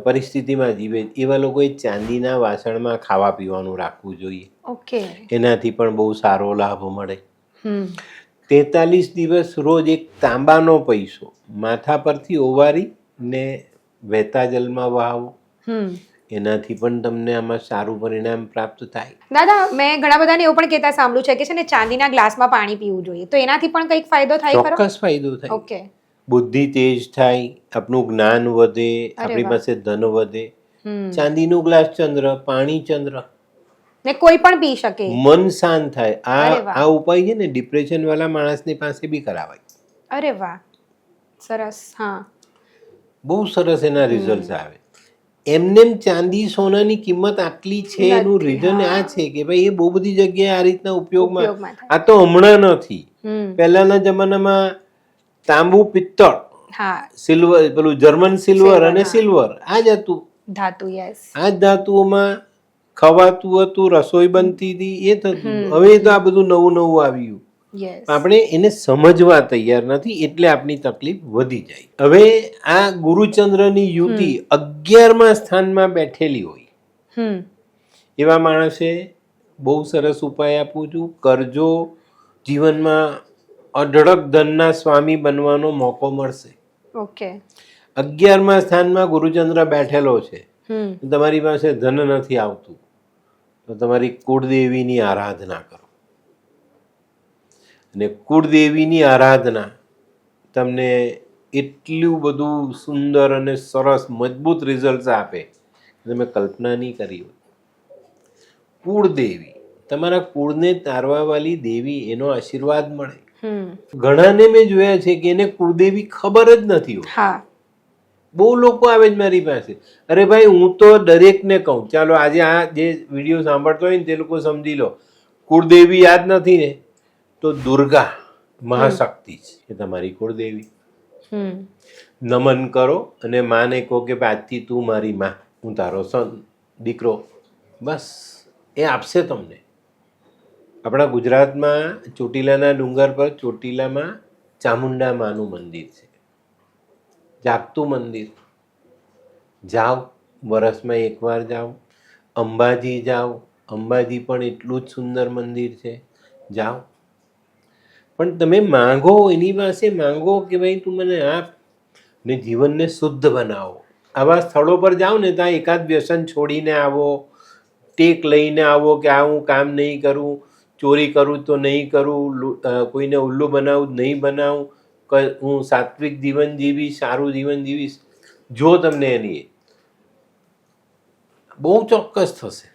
પરિસ્થિતિમાં જીવે, એવા લોકોએ ચાંદીના વાસણમાં ખાવા પીવાનું રાખવું જોઈએ. ઓકે, એનાથી પણ બહુ સારો લાભ મળે. 43 દિવસ રોજ એક તાંબાનો પૈસો માથા પરથી ઓવારી ને વહેતા જલમાં વહાવો. એનાથી પણ તમને આમાં સારું પરિણામ પ્રાપ્ત થાય. દાદા, મેં ઘણા બધાને એવું પણ કહેતા સાંભળ્યું છે કે છે ને ચાંદીના ગ્લાસમાં પાણી પીવું જોઈએ, તો એનાથી પણ કંઈક ફાયદો થાય ખરો? ચોક્કસ ફાયદો થાય. ઓકે, બુદ્ધિ તેજ થાય, આપણું જ્ઞાન વધે, આપણી પાસે ધન વધે. ચાંદીનું ગ્લાસ ચંદ્ર, પાણી ચંદ્ર, ને કોઈ પણ પી શકે, મન શાંત થાય. આ ઉપાય છે ને ડિપ્રેશન વાળા માણસની પાસે બી કરાવાય. અરે વાહ, સરસ. હા, બહુ સરસ એના રિઝલ્ટ આવે. એમને ચાંદી સોનાની કિંમત આટલી છે એનું રીઝન આ છે કે ભાઈ એ બહુ બધી જગ્યાએ આ રીતના ઉપયોગમાં. આ તો હમણાં નથી, પહેલાના જમાનામાં તાંબુ, પિત્તળ, સિલ્વર, પેલું જર્મન સિલ્વર અને સિલ્વર, આ જ હતું ધાતુ. યસ, આ જ ધાતુઓમાં ખવાતું હતું, રસોઈ બનતી હતી, એ થતું. હવે તો આ બધું નવું નવું આવ્યું. આપણે એને સમજવા તૈયાર નથી એટલે આપણી તકલીફ વધી જાય. હવે આ ગુરુચંદ્રની યુતિ 11મા સ્થાનમાં બેઠેલી હોય, એવા માણસે બહુ સરસ ઉપાય આપું છું, કરજો. જીવનમાં અઢળક ધનના સ્વામી બનવાનો મોકો મળશે. ઓકે, 11મા સ્થાનમાં ગુરુચંદ્ર બેઠેલો છે, તમારી પાસે ધન નથી આવતું, તો તમારી કુળદેવીની આરાધના કરો. અને કુળદેવીની આરાધના તમને એટલું બધું સુંદર અને સરસ મજબૂત રિઝલ્ટ આપે તમે કલ્પના નહીં કરી હોય. કુળદેવી, તમારા કુળને તારવા વાળી દેવી, એનો આશીર્વાદ મળે. ઘણાને મેં જોયા છે કે એને કુળદેવી ખબર જ નથી હોતી. બહુ લોકો આવે જ મારી પાસે, અરે ભાઈ હું તો દરેકને કહું, ચાલો આજે આ જે વિડીયો સાંભળતો હોય ને તે લોકો સમજી લો, કુળદેવી યાદ નથી ને તો દુર્ગા મહાશક્તિ છે તમારી કુળદેવી. નમન કરો અને માને કહો કે આજથી તું મારી માં, હું તારો દીકરો, બસ એ આપશે તમને. આપણા ગુજરાતમાં ચોટીલાના ડુંગર પર ચોટીલામાં ચામુંડા માનું મંદિર છે, જાગતું મંદિર. જાઓ, વર્ષમાં એકવાર જાઓ. અંબાજી જાઓ, અંબાજી પણ એટલું જ સુંદર મંદિર છે, જાઓ. પણ તમે માંગો, એની પાસે માંગો કે ભાઈ તું મને આપ ને જીવનને શુદ્ધ બનાવો. આવા સ્થળો પર જાઓ ને ત્યાં એકાદ વ્યસન છોડીને આવો, ટેક લઈને આવો કે આ હું કામ નહીં કરું, ચોરી કરું તો નહીં કરું, કોઈને ઉલ્લુ બનાવું નહીં બનાવું, હું સાત્વિક જીવન જીવીશ, સારું જીવન જીવીશ. જો તમને એની બહુ ચોક્કસ થશે.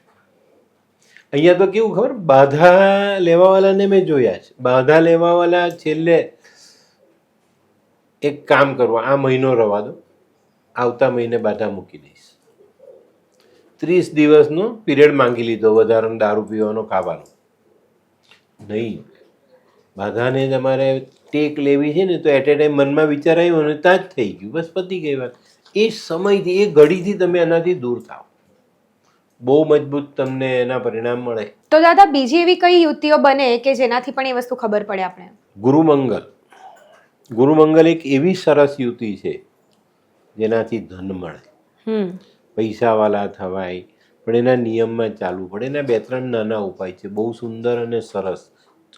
અહીંયા તો કેવું ખબર, બાધા લેવાવાળાને મેં જોયા છે. બાધા લેવાવાળા છેલ્લે એક કામ કરવા, આ મહિનો રવા દો, આવતા મહિને બાધા મૂકી દઈશ. 30 દિવસનો પીરિયડ માંગી લીધો, વધારાનો દારૂ પીવાનો, ખાવાનો નહીં. બાધાને તમારે ટેક લેવી છે ને તો એટ એ ટાઈમ મનમાં વિચાર આવ્યો અને ત્યાં જ થઈ ગયું, બસ પતી ગઈ વાત. એ સમયથી, એ ઘડીથી તમે એનાથી દૂર થાવ, બહુ મજબૂત તમને એના પરિણામ મળે. તો દાદા બીજી એવી કઈ યુતિઓ બને કે જેનાથી પણ એ વસ્તુ ખબર પડે આપણે? ગુરુમંગલ. ગુરુમંગલ એક એવી સરસ યુતિ છે જેનાથી ધન મળે, પૈસાવાળા થવાય, પણ એના નિયમમાં ચાલવું પડે. એના 2-3 નાના ઉપાય છે, બહુ સુંદર અને સરસ.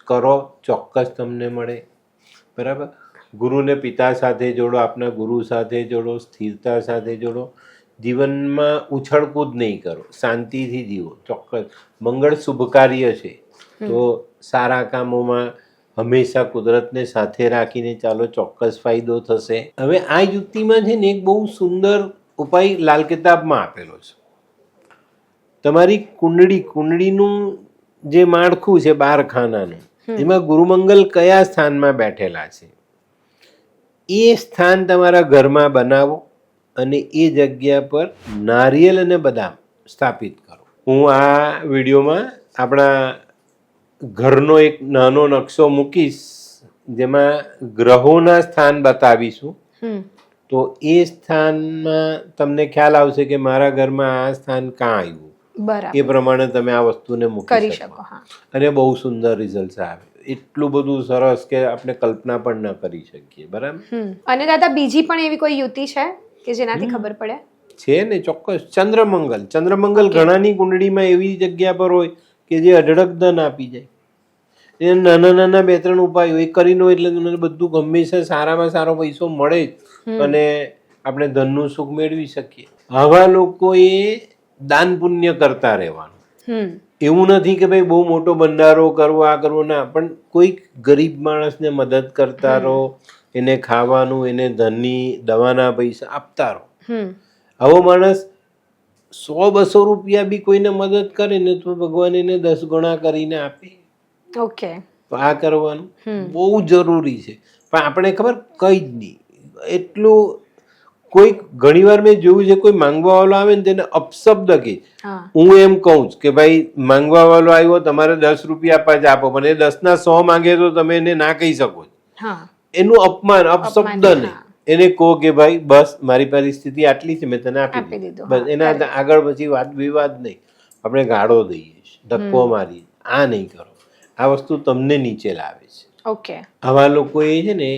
કરો, ચોક્કસ તમને મળે. બરાબર. ગુરુને પિતા સાથે જોડો, આપના ગુરુ સાથે જોડો, સ્થિરતા સાથે જોડો. જીવનમાં ઉછળકૂદ નહીં કરો, શાંતિથી જીવો. ચોક્કસ મંગળ શુભ કાર્ય છે, તો સારા કામોમાં હંમેશા કુદરતને સાથે રાખીને ચાલો, ચોક્કસ ફાયદો થશે. હવે આ યુક્તિમાં છે ને એક બહુ સુંદર ઉપાય લાલ કિતાબમાં આપેલો છે. તમારી કુંડળીનું જે માળખું છે 12 ખાનાનું, એમાં ગુરુમંગલ કયા સ્થાનમાં બેઠેલા છે એ સ્થાન તમારા ઘરમાં બનાવો અને એ જગ્યા પર નારિયેલ અને બદામ સ્થાપિત કરો. હું આ વિડીયોમાં આપણા ઘરનો એક નાનો નકશો મૂકીશ જેમાં ગ્રહોના સ્થાન બતાવીશું, તો એ સ્થાનમાં તમને ખ્યાલ આવશે કે મારા ઘરમાં આ સ્થાન ક્યાં આવ્યું. એ પ્રમાણે તમે આ વસ્તુને મૂકી શકો અને બહુ સુંદર રિઝલ્ટ આવે. એટલું બધું સરસ કે આપણે કલ્પના પણ ન કરી શકીએ. બરાબર. અને દાદા બીજી પણ એવી કોઈ યુતિ છે કે જેનાથી ખબર પડે? છે ને, ચોક્કસ. ચંદ્રમંગલ. ચંદ્રમંગલ ઘણાની કુંડળીમાં એવી જગ્યા પર હોય કે જે અઢળક ધન આપી જાય. એ નાના નાના 2-3 ઉપાયો એક કરીને હોય એટલે તમને બધું હંમેશા સારામાં સારો પૈસો મળે જ અને આપણે ધનનું સુખ મેળવી શકીએ. આવા લોકોએ દાન પુણ્ય કરતા રહેવાનું. એવું નથી કે ભાઈ બહુ મોટો ભંડારો કરવો, આ કરવો, ના, પણ કોઈક ગરીબ માણસને મદદ કરતા રહો, એને ખાવાનું, એને ધનની દવાના પૈસા આપતા રહો. આવો માણસ 100-200 રૂપિયા બી કોઈને મદદ કરે ને તો ભગવાન એને 10 ગણા કરીને આપે. ઓકે. આ કરવાનું બહુ જરૂરી છે. પણ આપણે ખબર કઈ જ નહીં. એટલું કોઈ ઘણીવાર મેં જોયું છે, કોઈ માંગવા વાળો આવે ને તેને અપશબ્દ કે, હું એમ કહું છું કે ભાઈ માંગવા વાળો આવ્યો, તમારે 10 રૂપિયા આપવા જ આપો, પણ એ 10 ના 100 માંગે તો તમે એને ના કહી શકો. એનું અપમાન, અપશબ્દ નહીં. એને કહો કે ભાઈ બસ મારી પરિસ્થિતિ આટલી છે, મેં તને આપી દીધું, બસ. એના આગળ પછી વાત વિવાદ નહીં. આપણે ગાળો દઈએ, ધક્કો મારીએ, આ નહીં કરો. આ વસ્તુ તમને નીચે લાવે છે. ઓકે. આવા લોકોએ છે ને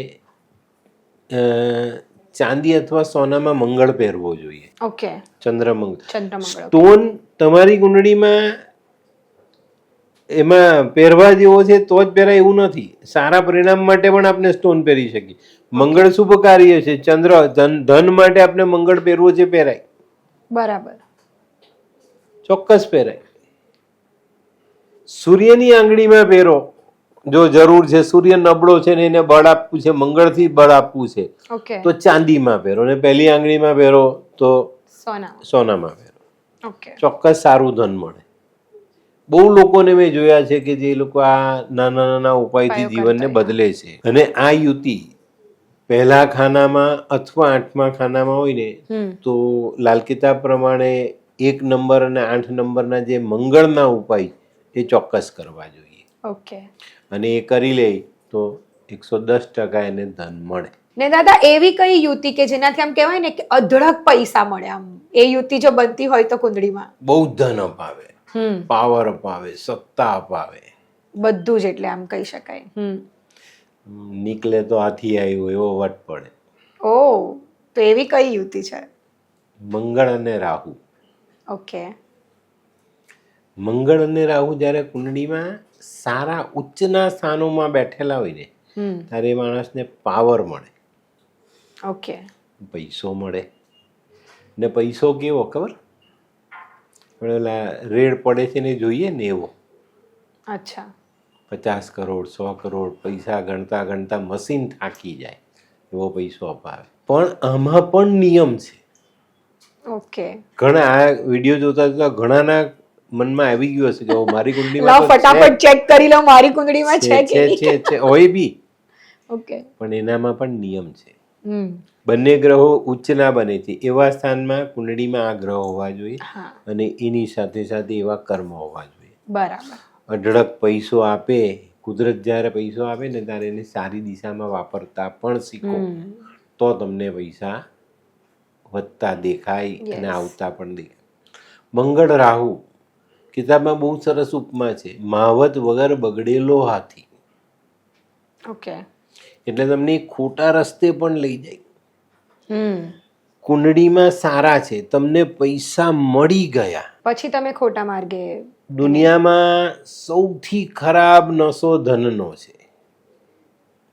ચાંદી અથવા સોનામાં મંગળ પહેરવો જોઈએ. ઓકે. ચંદ્રમંગળ સ્ટોન તમારી કુંડળીમાં એમાં પહેરવા જેવો છે તો જ પહેરાય એવું નથી. સારા પરિણામ માટે પણ આપણે સ્ટોન પહેરી શકીએ. મંગળ શુભ કાર્ય છે. ચંદ્ર ધન માટે આપણે મંગળ પહેરવો છે, પહેરાય. બરાબર. ચોક્કસ પહેરાય. સૂર્યની આંગળીમાં પહેરો જો જરૂર છે. સૂર્ય નબળો છે ને એને બળ આપવું છે, મંગળથી બળ આપવું છે, તો ચાંદીમાં પહેરો. ને પહેલી આંગળીમાં પહેરો તો સોનામાં પહેરો. ચોક્કસ સારું ધન મળે. બહુ લોકોને મેં જોયા છે કે જે લોકો આ નાના નાના ઉપાયથી જીવનને બદલે છે. અને આ યુતિ પહેલા ખાનામાં અથવા 8મા ખાનામાં હોય ને તો લાલ કિતાબ પ્રમાણે 1 નંબર અને 8 નંબરના જે મંગળના ઉપાય એ ચોક્કસ કરવા જોઈએ. ઓકે. અને એ કરી લે તો 110% એને ધન મળે. ને દાદા એવી કઈ યુતિ કે જેનાથી આમ કહેવાય ને કે અઢળક પૈસા મળે, આમ એ યુતિ જો બનતી હોય તો કુંડળીમાં બહુ ધન અપાવે, પાવર અપાવે, સત્તા અપાવે, બધું જ. એટલે આમ કહી શકાય નીકળે તો હાથી આવ્યો એવો વટ પડે. ઓ, તો એવી કઈ યુતિ છે? મંગળ અને રાહુ. ઓકે. મંગળ અને રાહુ જ્યારે કુંડળીમાં સારા ઉચ્ચના સ્થાનોમાં બેઠેલા હોય ને ત્યારે એ માણસને પાવર મળે. ઓકે. પૈસો મળે. ને પૈસો કેવો ખબર? પેલા રેડ પડે છે ને જોઈએ ને એવો. અચ્છા. 50 કરોડ 100 કરોડ પૈસા ગણતા ગણતા મશીન થાકી જાય એવો પૈસો અપાવે. પણ આમાં પણ નિયમ છે. ઓકે, ઘણા આ વિડીયો જોતા જોતા ઘણાના મનમાં આવી ગયું હશે કે ઓ મારી લાવ કુંડલીમાં તો ફટાફટ ચેક કરી લો મારી કુંડળીમાં છે કે છે નહીં. છે છે હોય બી, ઓકે. પણ એનામાં પણ નિયમ છે. હમ. બંને ગ્રહો ઉચ્ચ ના બને છે એવા સ્થાનમાં કુંડળીમાં આ ગ્રહ હોવા જોઈએ હા, અને એની સાથે સાથે એવા કર્મ હોવા જોઈએ. બરાબર. અઢળક પૈસો આપે, કુદરત જ્યારે પૈસો આપે ને ત્યારે એને સારી દિશામાં વાપરતા પણ શીખો, હમ. તો તમને પૈસા વધતા દેખાય અને Yes. આવતા પણ દેખાય. મંગળ રાહુ કિતાબમાં બહુ સરસ ઉપમા છે, માવત વગર બગડેલો હાથી. ઓકે. એટલે તમને ખોટા રસ્તે પણ લઈ જાય. હમ. કુંડળીમાં સારા છે, તમને પૈસા મળી ગયા. પછી તમે ખોટા માર્ગે. દુનિયામાં સૌથી ખરાબ નશો ધનનો છે,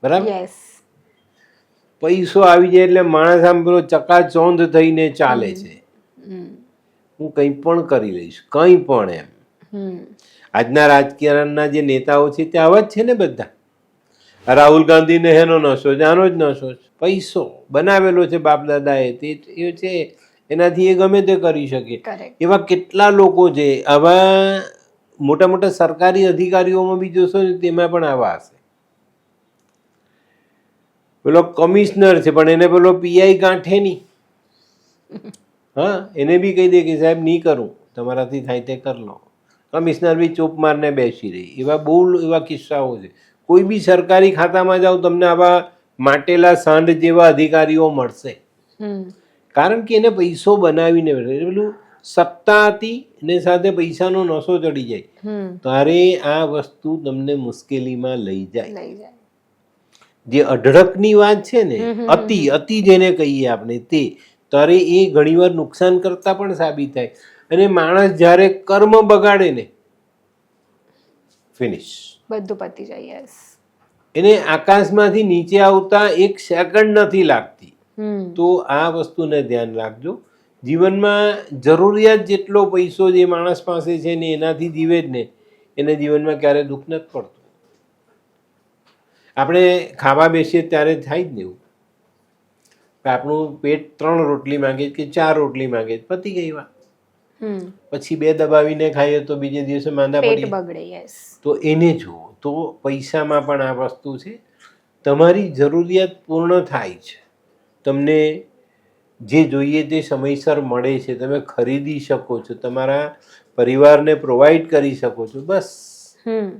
બરાબર? યસ. પૈસો આવી જાય એટલે માણસ આમ પેલો ચકાચોંધ થઈને ચાલે છે, હું કંઈ પણ કરી લઈશ, કંઈ પણ એમ. હમ. આજના રાજકારણના જે નેતાઓ છે તે આવા જ છે ને બધા. રાહુલ ગાંધીને હેનો નશો છે, આનો જ નશો છે, પૈસો બનાવેલો છે બાપ દાદાએ, તે એ છે એનાથી એ ગમે તે કરી શકે. કરેક્ટ. એવા કેટલા લોકો છે. આવા મોટા મોટા સરકારી અધિકારીઓમાં બી જોશો ને તેમાં પણ આવા હશે. પેલો કમિશનર છે પણ એને પેલો પીઆઈ ગાંઠે નહીં. હા, એને બી કહી દે કે સાહેબ નહીં કરું, તમારાથી થાય તે કરી લો. કમિશનર બી ચૂપ મારને બેસી રહી. એવા બહુ એવા કિસ્સાઓ છે. કોઈ બી સરકારી ખાતામાં જાઓ તમને આવા માટેલા સાંઢ જેવા અધિકારીઓ મળશે, હમ. કારણ કે એને પૈસો બનાવીને પેલું સત્તા હતી ને સાથે પૈસાનો નશો ચડી જાય હમ. ત્યારે આ વસ્તુ તમને મુશ્કેલીમાં લઈ જાય. લઈ જાય. જે અઢળકની વાત છે ને, અતિ જેને કહીએ આપણે, તે ત્યારે એ ઘણીવાર નુકસાન કરતા પણ સાબિત થાય. અને માણસ જ્યારે કર્મ બગાડે ને, ફિનિશ, બધું પતી જાય. યસ. એને આકાશમાંથી નીચે આવતા એક સેકન્ડ નથી લાગતી. હમ. તો આ વસ્તુને ધ્યાન રાખજો. જીવનમાં જરૂરિયાત જેટલો પૈસો જે માણસ પાસે છે ને એનાથી જીવે જ ને, એને જીવનમાં ક્યારે દુઃખ નથી પડતું. આપણે ખાવા બેસીએ ત્યારે થાય જ ને એવું, આપણું પેટ 3 રોટલી માંગે કે 4 રોટલી માંગે, પતી ગઈ વાત. હમ. પછી 2 દબાવીને ખાઈએ તો બીજે દિવસે માંદા પેટ પડીએ. બગડે. યસ. તો એને જુઓ. તો પૈસામાં પણ આ વસ્તુ છે, તમારી જરૂરિયાત પૂર્ણ થાય છે, તમને જે જોઈએ તે સમયસર મળે છે, તમે ખરીદી શકો છો, તમારા પરિવારને પ્રોવાઈડ કરી શકો છો, બસ હમ.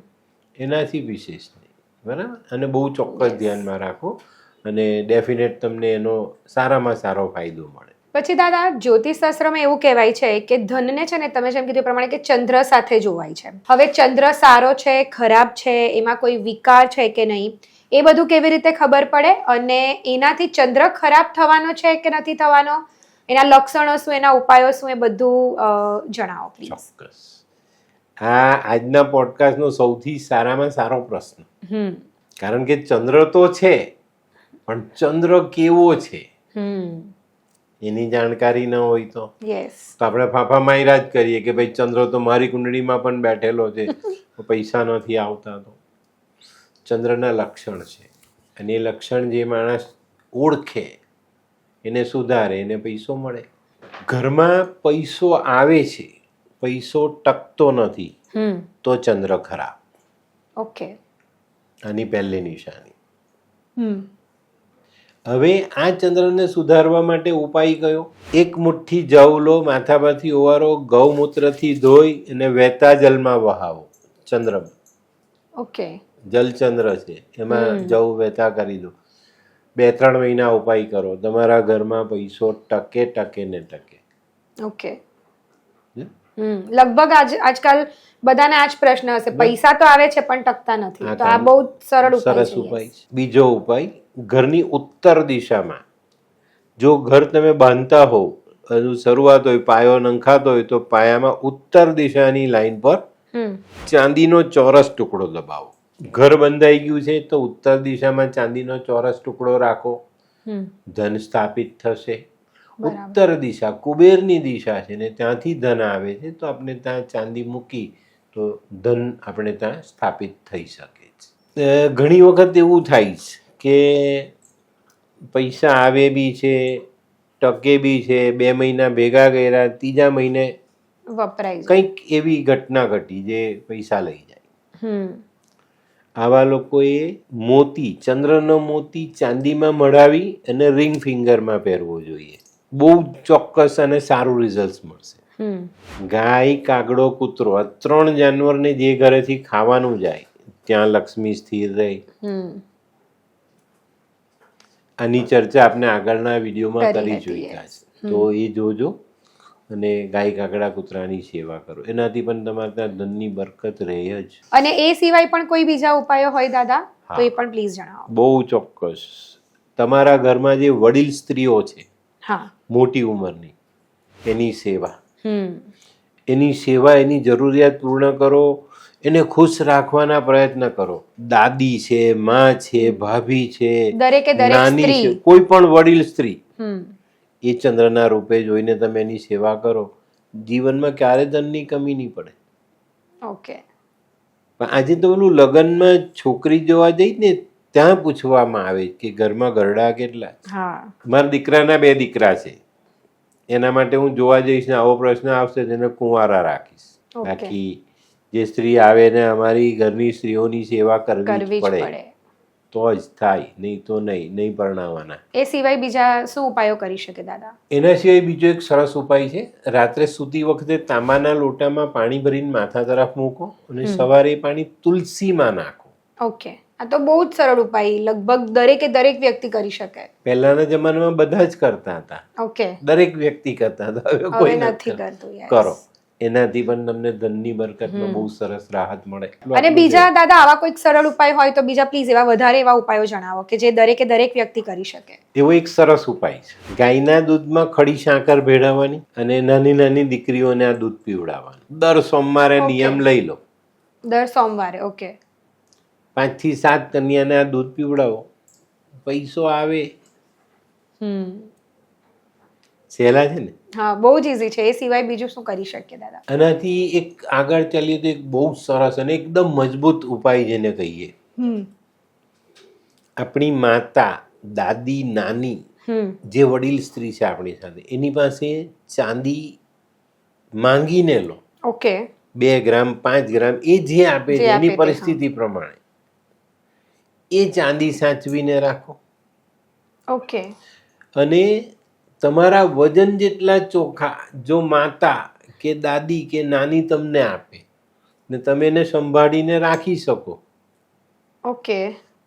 એનાથી વિશેષ નહીં, બરાબર? અને બહુ ચોક્કસ ધ્યાનમાં રાખો અને ડેફિનેટ તમને એનો સારામાં સારો ફાયદો મળે. પછી દાદા, જ્યોતિષશાસ્ત્રમાં એવું કહેવાય છે કે ધનને છે ને, તમે જેમ કીધું એ પ્રમાણે કે ચંદ્ર સાથે જોવાય છે. હવે ચંદ્ર સારો છે, ખરાબ છે, એમાં કોઈ વિકાર છે કે નહીં, એ બધું કેવી રીતે ખબર પડે? અને એનાથી ચંદ્ર ખરાબ થવાનો છે કે નથી થવાનો, એના લક્ષણો શું, એના ઉપાયો શું, એ બધું જણાવો પ્લીઝ. ચોક્કસ. આ આજના પોડકાસ્ટનો સૌથી સારામાં સારો પ્રશ્ન. હમ. કારણ કે ચંદ્ર તો છે, પણ ચંદ્ર કેવો છે હમ. એની જાણકારી ન હોય તો યસ. આપણે ફાફા માર્યા જ કરીએ કે ભાઈ ચંદ્ર તો મારી કુંડળીમાં પણ બેઠેલો છે, પૈસા નથી આવતા. તો ચંદ્રના લક્ષણ છે, અને એ લક્ષણ જે માણસ ઓળખે એને સુધારે, એને પૈસો મળે. ઘરમાં પૈસો આવે છે, પૈસો ટકતો નથી, તો ચંદ્ર ખરાબ. ઓકે. આની પહેલી નિશાની. હમ. હવે આ ચંદ્રને સુધારવા માટે ઉપાય કયો? 1 મુઠ્ઠી જવ લો, માથા પરથી ઓવારો, ગૌમૂત્રથી ધોઈ અને વહેતા જલમાં વહાવો. ચંદ્રમાં ઓકે. જલચંદ્ર છે, એમાં જવ વહેતા કરી દો. 2-3 મહિના ઉપાય કરો, તમારા ઘરમાં પૈસો ટકે ને ટકે. ઓકે. લગભગ આજકાલ બધાને આ જ પ્રશ્ન હશે, પૈસા તો આવે છે પણ ટકતા નથી. તો આ બહુ સરળ ઉપાય છે. બીજો ઉપાય, ઘરની ઉત્તર દિશામાં જો ઘર તમે બાંધતા હોવ, હજુ શરૂઆત હોય, પાયો નંખાતો હોય, તો પાયામાં ઉત્તર દિશાની લાઈન પર ચાંદીનો ચોરસ ટુકડો દબાવો. ઘર બંધાઈ ગયું છે તો ઉત્તર દિશામાં ચાંદીનો ચોરસ ટુકડો રાખો, ધન સ્થાપિત થશે. ઉત્તર દિશા કુબેરની દિશા છે ને ત્યાંથી ધન આવે છે, તો આપણે ત્યાં ચાંદી મૂકી તો ધન આપણે ત્યાં સ્થાપિત થઈ શકે છે. ઘણી વખત એવું થાય છે કે પૈસા આવે બી છે ટકે બી છે, 2 મહિના ભેગા કર્યા, 3જા મહિને વપરાય જાય. કંઈક એવી ઘટના ઘટી જે પૈસા લઈ જાય. હમ આવા લોકોએ મોતી, ચંદ્રનો મોતી ચાંદીમાં મઢાવી અને રિંગ ફિંગરમાં પહેરવો જોઈએ. બહુ ચોક્કસ અને સારું રિઝલ્ટ મળશે. હમ ગાય, કાગડો, કૂતરો આ 3 જાનવરને જે ઘરેથી ખાવાનું જાય ત્યાં લક્ષ્મી સ્થિર રહે. હમ આની ચર્ચા આપણે આગળના વિડીયોમાં કરી કરી હતી, જોઈતા yes. છે, તો એ જોજો અને ગાય, કાગડા, કૂતરાની સેવા કરો. એનાથી પણ તમારે ત્યાં ધનની બરકત રહે જ. અને એ સિવાય પણ કોઈ બીજા ઉપાયો હોય દાદા તો હા. એ પણ પ્લીઝ જણાવો. બહુ ચોક્કસ. તમારા ઘરમાં જે વડીલ સ્ત્રીઓ છે હા. મોટી ઉંમરની, એની સેવા, હમ એની સેવા, એની જરૂરિયાત પૂર્ણ કરો, એને ખુશ રાખવાના પ્રયત્ન કરો. દાદી છે, માં છે, ભાભી છે, દરેકે દરેક નાની સ્ત્રી. છે, કોઈ પણ વડીલ સ્ત્રી હમ એ ચંદ્રના રૂપે જોઈને તમે એની સેવા કરો, જીવનમાં ક્યારે ધનની કમી નહીં પડે. ઓકે. પણ આજે તો ઓલું લગ્નમાં છોકરી જોવા જઈ ને ત્યાં પૂછવામાં આવે કે ઘરમાં ઘરડા કેટલા. હા. મારા દીકરાના 2 દીકરા છે, એના માટે હું જોવા જઈશ ને આવો પ્રશ્ન આવશે તેને કુંવારા રાખીશ. Okay. બાકી જે સ્ત્રી આવે ને અમારી ઘરની સ્ત્રીઓની સેવા કરવી જ કરવી જ પડે પડે. તો જ થાય, નહીં તો નહીં પરણાવવાના. એ સિવાય બીજા શું ઉપાયો કરી શકે દાદા? એના સિવાય બીજો એક સરસ ઉપાય છે. રાત્રે સૂતી વખતે તાંબાના લોટામાં પાણી ભરીને માથા તરફ મૂકો અને સવારે એ પાણી તુલસીમાં નાખો. ઓકે. આ તો બહુ જ સરળ ઉપાય, લગભગ દરેકે દરેક વ્યક્તિ કરી શકે. પહેલાના જમાનામાં બધા જ કરતા હતા, ઓકે. દરેક વ્યક્તિ કરતા હતા, હવે હવે કોઈ નથી નથી કરતું. yes. કરો. એનાથી પણ તમને ધનની બરકતમાં બહુ સરસ રાહત મળે. અને બીજા દાદા આવા કોઈક સરળ ઉપાય હોય તો બીજા પ્લીઝ એવા વધારે એવા ઉપાયો જણાવો કે જે દરેકે દરેક વ્યક્તિ કરી શકે. એવો એક સરસ ઉપાય છે. ગાયના દૂધમાં ખડી સાકર ભેળવવાની અને નાની નાની દીકરીઓને આ દૂધ પીવડાવવાનું. દર સોમવારે Okay. નિયમ લઈ લો. દર સોમવારે. ઓકે. 5 થી 7 કન્યાને આ દૂધ પીવડાવો, પૈસો આવે. હમ સહેલા છે ને. હા, બહુ જ ઈઝી છે. એ સિવાય બીજું શું કરી શકીએ દાદા? આનાથી એક આગળ ચાલીએ તો એક બહુ સરસ અને એકદમ મજબૂત ઉપાય જેને કહીએ. હમ આપણી માતા, દાદી, નાની હમ જે વડીલ સ્ત્રી છે આપણી સાથે, એની પાસે ચાંદી માંગીને લો. ઓકે. 2 ગ્રામ, 5 ગ્રામ, એ જે આપે જે છે આપે એની તે, પરિસ્થિતિ પ્રમાણે એ ચાંદી સાચવીને રાખો. ઓકે. અને તમારા વજન જેટલા ચોખા જો માતા કે દાદી કે નાની તમને આપે ને તમે એને સંભાળીને રાખી શકો, ઓકે.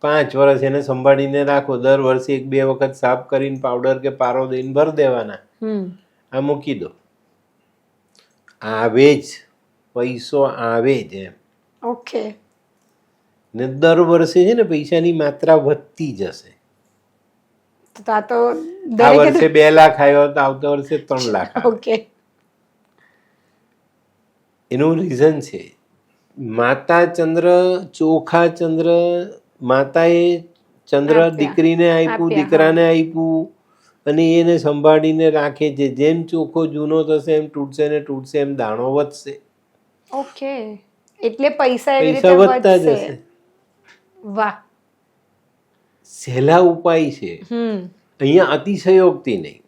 5 વર્ષ એને સંભાળીને રાખો, દર વર્ષે 1-2 વખત સાફ કરીને પાવડર કે પારો દઈને ભરી દેવાના, હમ આ મૂકી દો. આવે જ, પૈસો આવે જ એમ. ઓકે. ને દર વર્ષે છે ને પૈસાની માત્રા વધતી જશે. તો આ તો આ દરેકે વર્ષે 2 લાખ આવ્યો તો આવતા વર્ષે 3 લાખ આવે. ઓકે. એનું રીઝન છે માતા ચંદ્ર, ચોખા ચંદ્ર. માતાએ ચંદ્ર આપ્યા. દીકરીને આપ્યું, આપ્યા, દીકરાને આપ્યું અને એને સંભાળીને રાખે છે. જેમ ચોખો જૂનો થશે એમ તૂટશે ને તૂટશે એમ દાણો વધશે, ઓકે. એટલે પૈસા એવી પૈસા રીતે વધતા વધશે. જશે. વાહ. સહેલા ઉપાય છે. અહીંયા અતિશયોક્તિ નહીં.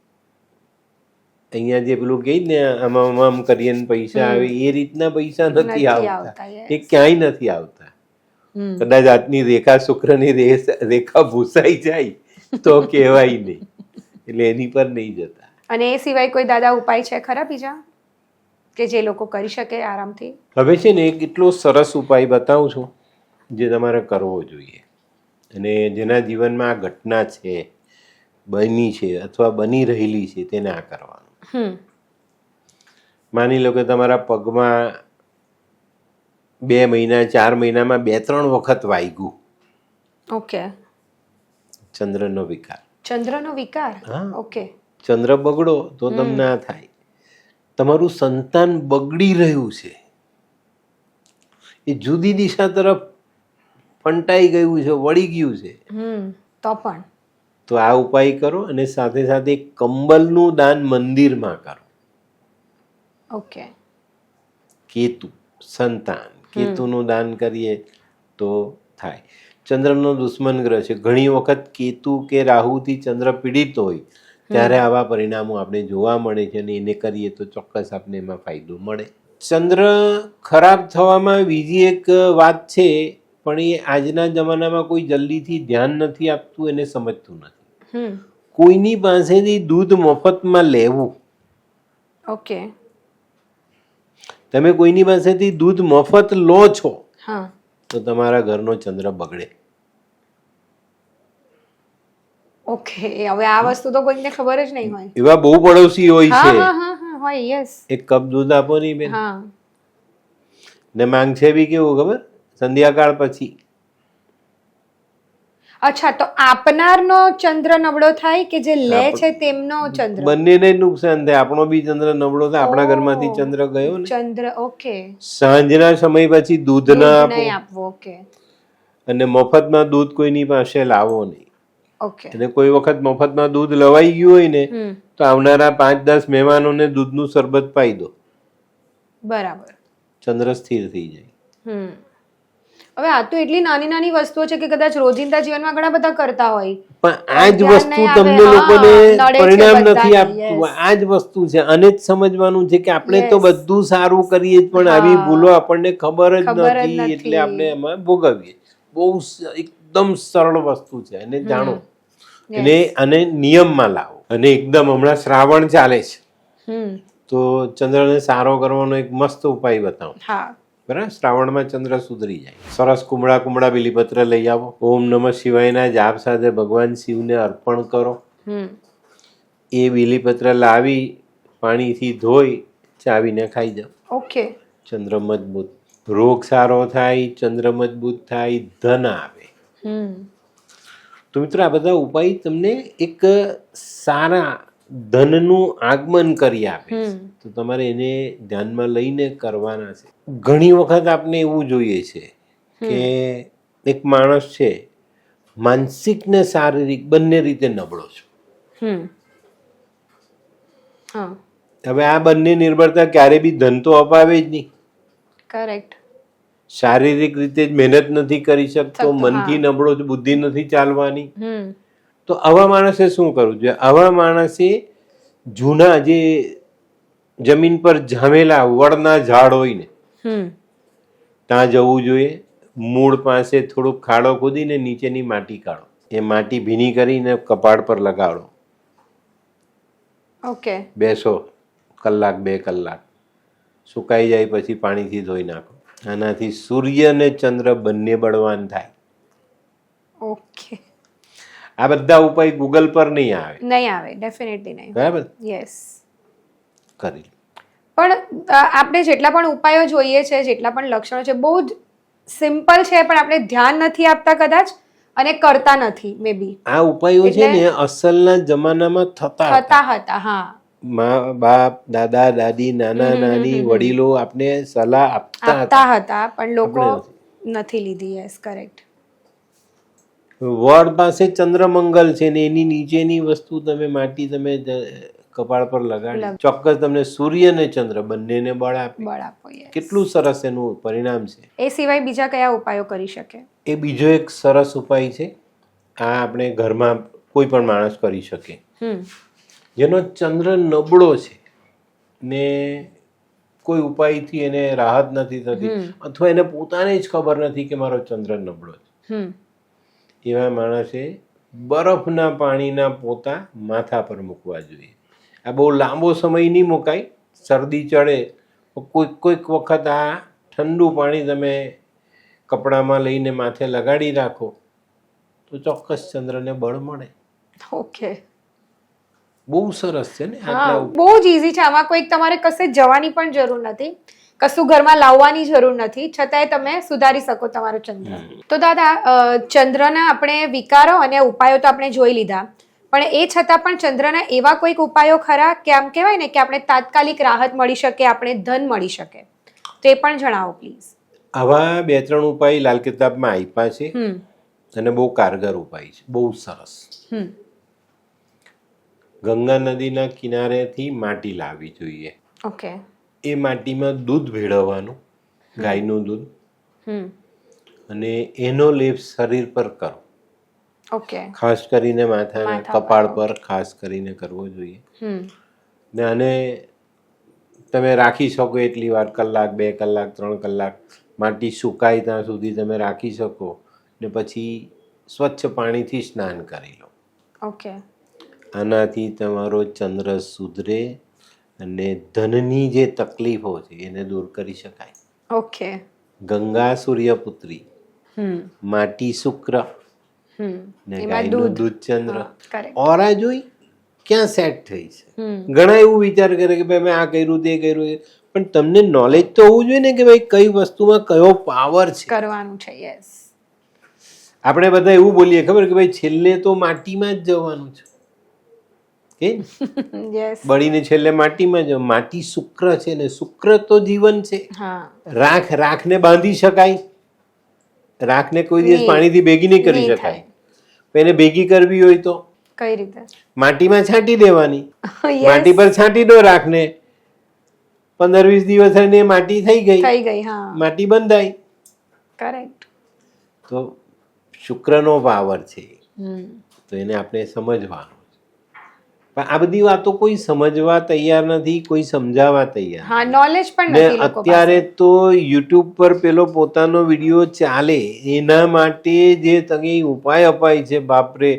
અહીંયા જે પેલું કહે ને આમ આમ કરીએ ને પૈસા આવે એ રીતના પૈસા નથી નથી આવતા. આવતા, yes. એ ક્યાંય નથી આવતા. કદાચ આજની રેખા શુક્રની રેખા ભૂસાઈ જાય તો કહેવાય નહીં, એટલે એની પર નહીં જતા. અને એ સિવાય કોઈ દાદા ઉપાય છે ખરા બીજા કે જે લોકો કરી શકે આરામથી? હવે છે ને એક એટલો સરસ ઉપાય બતાવું છું જે તમારે કરવો જોઈએ અને જેના જીવનમાં આ ઘટના છે, બની છે અથવા બની રહેલી છે તેને આ કરવાનું. માની લો કે તમારા પગમાં 2 મહિના 4 મહિનામાં 2-3 વખત વાગ્યું. ઓકે. ચંદ્રનો વિકાર. ચંદ્રનો વિકાર? હા. ઓકે. ચંદ્ર બગડો તો તમને આ થાય. તમારું સંતાન બગડી રહ્યું છે, એ જુદી દિશા તરફ ફંટાઈ ગયું છે, વળી ગયું છે, તો પણ તો આ ઉપાય કરો અને સાથે સાથે કંબલનું દાન મંદિરમાં કરો. ઓકે. કેતુ, સંતાન, કેતુનું દાન કરીએ તો થાય. ચંદ્રનો દુશ્મન ગ્રહ છે. ઘણી વખત કેતુ કે રાહુથી ચંદ્ર પીડિત હોય ત્યારે આવા પરિણામો આપણે જોવા મળે છે અને એને કરીએ તો ચોક્કસ આપણે એમાં ફાયદો મળે. ચંદ્ર ખરાબ થવામાં બીજી એક વાત છે, પણ એ આજના જમાનામાં કોઈ જલ્દીથી ધ્યાન નથી આપતું, એને સમજતું નથી. કોઈની પાસેથી દૂધ મફતમાં લેવું, ઓકે, તમે કોઈની પાસેથી દૂધ મફત લો છો તો તમારા ઘરનો ચંદ્ર બગડે. ઓકે, હવે આ વસ્તુ તો કોઈને ખબર જ નહીં હોય. એવા બહુ પડોશી હોય છે, હોય, યસ, એક કપ દૂધ આપો નહીં બેન, હા, ને માંગશે બી કેવું ખબર, સંધ્યાકાળ પછી. અચ્છા, તો આપનારનો ચંદ્ર નબળો થાય કે જે લે છે તેમનો ચંદ્ર? બંનેને નુકસાન થાય. આપણો બી ચંદ્ર નબળો થાય, આપણા ઘરમાંથી ચંદ્ર ગયો ને. ચંદ્ર, ઓકે, સાંજના સમય પછી દૂધ ના આપવો, ઓકે, અને મફતમાં દૂધ કોઈની પાસે લાવો નહીં. ઓકે, અને કોઈ વખત મફતમાં દૂધ લવાઈ ગયું હોય ને તો આવનારા 5-10 મહેમાનોને દૂધનું શરબત પાઈ દો, બરાબર, ચંદ્ર સ્થિર થઈ જાય. હવે આ તો એટલી નાની નાની વસ્તુઓ છે કે કદાચ રોજિંદા જીવનમાં ઘણા બધા કરતા હોય, પણ આ જ વસ્તુ તમને લોકોને પરિણામ નથી આપતું. આ જ વસ્તુ છે, અને જ સમજવાનું છે કે આપણે તો બધું સારું કરીએ જ, પણ આવી ભૂલો આપણને ખબર જ નથી, એટલે આપણે એમાં ભોગવીએ. બહુ એકદમ સરળ વસ્તુ છે, એને જાણો અને નિયમમાં લાવો. અને એકદમ હમણાં શ્રાવણ ચાલે છે તો ચંદ્રને સારો કરવાનો એક મસ્ત ઉપાય બતાવો. બરાબર, શ્રાવણમાં ચંદ્ર સુધરી જાય. સરસ કુમળા બીલીપત્ર લઈ આવો, ઓમ નમઃ શિવાયના જાપ સાથે ભગવાન શિવને અર્પણ કરો. એ બીલીપત્ર લાવી પાણીથી ધોઈ ચાવીને ખાઈ જાઓ. ઓકે, ચંદ્ર મજબૂત, રોગ સારો થાય, ચંદ્ર મજબૂત થાય, ધન આવે. તો મિત્રો, આ બધા ઉપાય તમને એક સારા ધનનું આગમન કરી આપે છે, તો તમારે એને ધ્યાનમાં લઈને કરવાના છે. ઘણી વખત આપણે એવું જોઈએ છે કે એક માણસ છે માનસિક ને શારીરિક બંને રીતે નબળો છે. હવે આ બંને નિર્ભરતા ક્યારે બી ધન તો અપાવે જ નહીં. કરેક્ટ. શારીરિક રીતે જ મહેનત નથી કરી શકતો, મનથી નબળો, બુદ્ધિ નથી ચાલવાની. તો આવા માણસે શું કરવું જોઈએ? આવા માણસે જૂના જે જમીન પર જામેલા વડના ઝાડ હોય ને ત્યાં જવું જોઈએ. મૂળ પાસે થોડોક ખાડો ખોદીને નીચેની માટી કાઢો, એ માટી ભીની કરીને કપાળ પર લગાડો. ઓકે, બેસો 1-2 કલાક, સુકાઈ જાય પછી પાણીથી ધોઈ નાખો. આનાથી સૂર્ય અને ચંદ્ર બંને બળવાન થાય. ઓકે, આ બધા ઉપાય ગૂગલ પર નહીં આવે, ડેફિનેટલી નહીં. બરાબર, યસ, કરી. પણ આપણે જેટલા પણ ઉપાયો જોઈએ છે, જેટલા પણ લક્ષણો છે, બહુ જ સિમ્પલ છે, પણ આપણે ધ્યાન નથી આપતા કદાચ અને કરતા નથી. મે બી આ ઉપાયો છે ને અસલના જમાનામાં થતા હતા. હા, મા બાપ, દાદા દાદી, નાના નાની, વડીલો આપણે સલાહ આપતા હતા, પણ લોકો નથી લીધી. Yes, correct. વડ પાસે ચંદ્રમંગલ છે ને એની નીચેની વસ્તુ તમે માટી તમે કપાળ પર લગાડી, ચોક્કસ તમને સૂર્ય અને ચંદ્ર બંનેને બળ આપો. કેટલું સરસ એનું પરિણામ છે. એ સિવાય બીજા કયા ઉપાયો કરી શકે? એ બીજો એક સરસ ઉપાય છે, આ આપણે ઘરમાં કોઈ પણ માણસ કરી શકે, જેનો ચંદ્ર નબળો છે ને કોઈ ઉપાયથી એને રાહત નથી થતી, અથવા એને પોતાને જ ખબર નથી કે મારો ચંદ્ર નબળો છે. એવા માણસે બરફના પાણીના પોતા માથા પર મૂકવા જોઈએ. આ બહુ લાંબો સમય નહીં મુકાય, શરદી ચડે કોઈક વખત આ ઠંડુ પાણી તમે કપડામાં લઈને માથે લગાડી રાખો તો ચોક્કસ ચંદ્રને બળ મળે. ઓકે, બહુ સરસ છે ને. બહુ જ ઈઝી છે. આમાં કોઈક તમારે કશે જવાની પણ જરૂર નથી, કશું ઘરમાં લાવવાની જરૂર નથી, છતાંય તમે સુધારી શકો તમારો ચંદ્ર. તો દાદા, ચંદ્રના આપણે વિકારો અને ઉપાયો તો આપણે જોઈ લીધા, પણ એ છતાં પણ ચંદ્રના એવા કોઈક ઉપાયો ખરા કે આમ કહેવાય ને કે આપણે તાત્કાલિક રાહત મળી શકે, આપણે ધન મળી શકે, તે પણ જણાવો પ્લીઝ. આવા 2-3 ઉપાય લાલ કિતાબમાં આપ્યા છે અને બહુ કારગર ઉપાય છે, બહુ સરસ. ગંગા નદીના કિનારેથી માટી લાવવી જોઈએ. ઓકે, એ માટીમાં દૂધ ભેળવવાનું, ગાયનું દૂધ, અને એનો લેપ શરીર પર કરો. ઓકે. ખાસ કરીને માથાના માથા કપાળ પર, પર ખાસ કરીને કરવો જોઈએ. હમ. ને આને તમે રાખી શકો એટલી વાર, કલાક, 2 કલાક, 3 કલાક, માટી સુકાય ત્યાં સુધી તમે રાખી શકો ને પછી સ્વચ્છ પાણીથી સ્નાન કરી લો. ઓકે. આનાથી તમારો ચંદ્ર સુધરે અને ધનની જે તકલીફો છે એને દૂર કરી શકાય. ઓકે. ગંગા સૂર્યપુત્રી, હમ. માટી શુક્ર હમ. ને એમાં ગાયનું દૂધ ચંદ્ર. હા, correct. ઓરા જોઈ ક્યાં સેટ થઈ છે. હમ. ઘણા એવું વિચાર કરે કે ભાઈ મેં આ કર્યું તે કર્યું, પણ તમને નોલેજ તો હોવું જોઈએ ને કે ભાઈ કઈ વસ્તુમાં કયો પાવર છે. કરવાનું છે. યસ. આપણે બધા એવું બોલીએ ખબર કે ભાઈ છેલ્લે તો માટીમાં જ જવાનું છે કે યસ. બળીને છેલ્લે માટીમાં જ. માટી શુક્ર છે ને શુક્ર તો જીવન છે. હા. રાખને બાંધી શકાય, રાખને કોઈ દિવસ નહીં. પાણીથી ભેગી નહીં કરી નહીં શકાય. એને ભેગી કરવી હોય તો કઈ રીતે? માટીમાં છાંટી દેવાની. Yes. માટી પર છાંટી દો રાખને, 15-20 દિવસ થઈને માટી થઈ ગઈ, થઈ ગઈ. હા, માટી બંધાઈ. કરેક્ટ. તો શુક્રનો પાવર છે, હમ. તો એને આપણે સમજવાનું. પણ આ બધી વાતો કોઈ સમજવા તૈયાર નથી, કોઈ સમજાવવા તૈયાર હા, નોલેજ પણ ને નથી લોકો અત્યારે તો યુટ્યુબ પર પેલો પોતાનો વિડીયો ચાલે એના માટે જે તમે ઉપાય અપાય છે, બાપરે,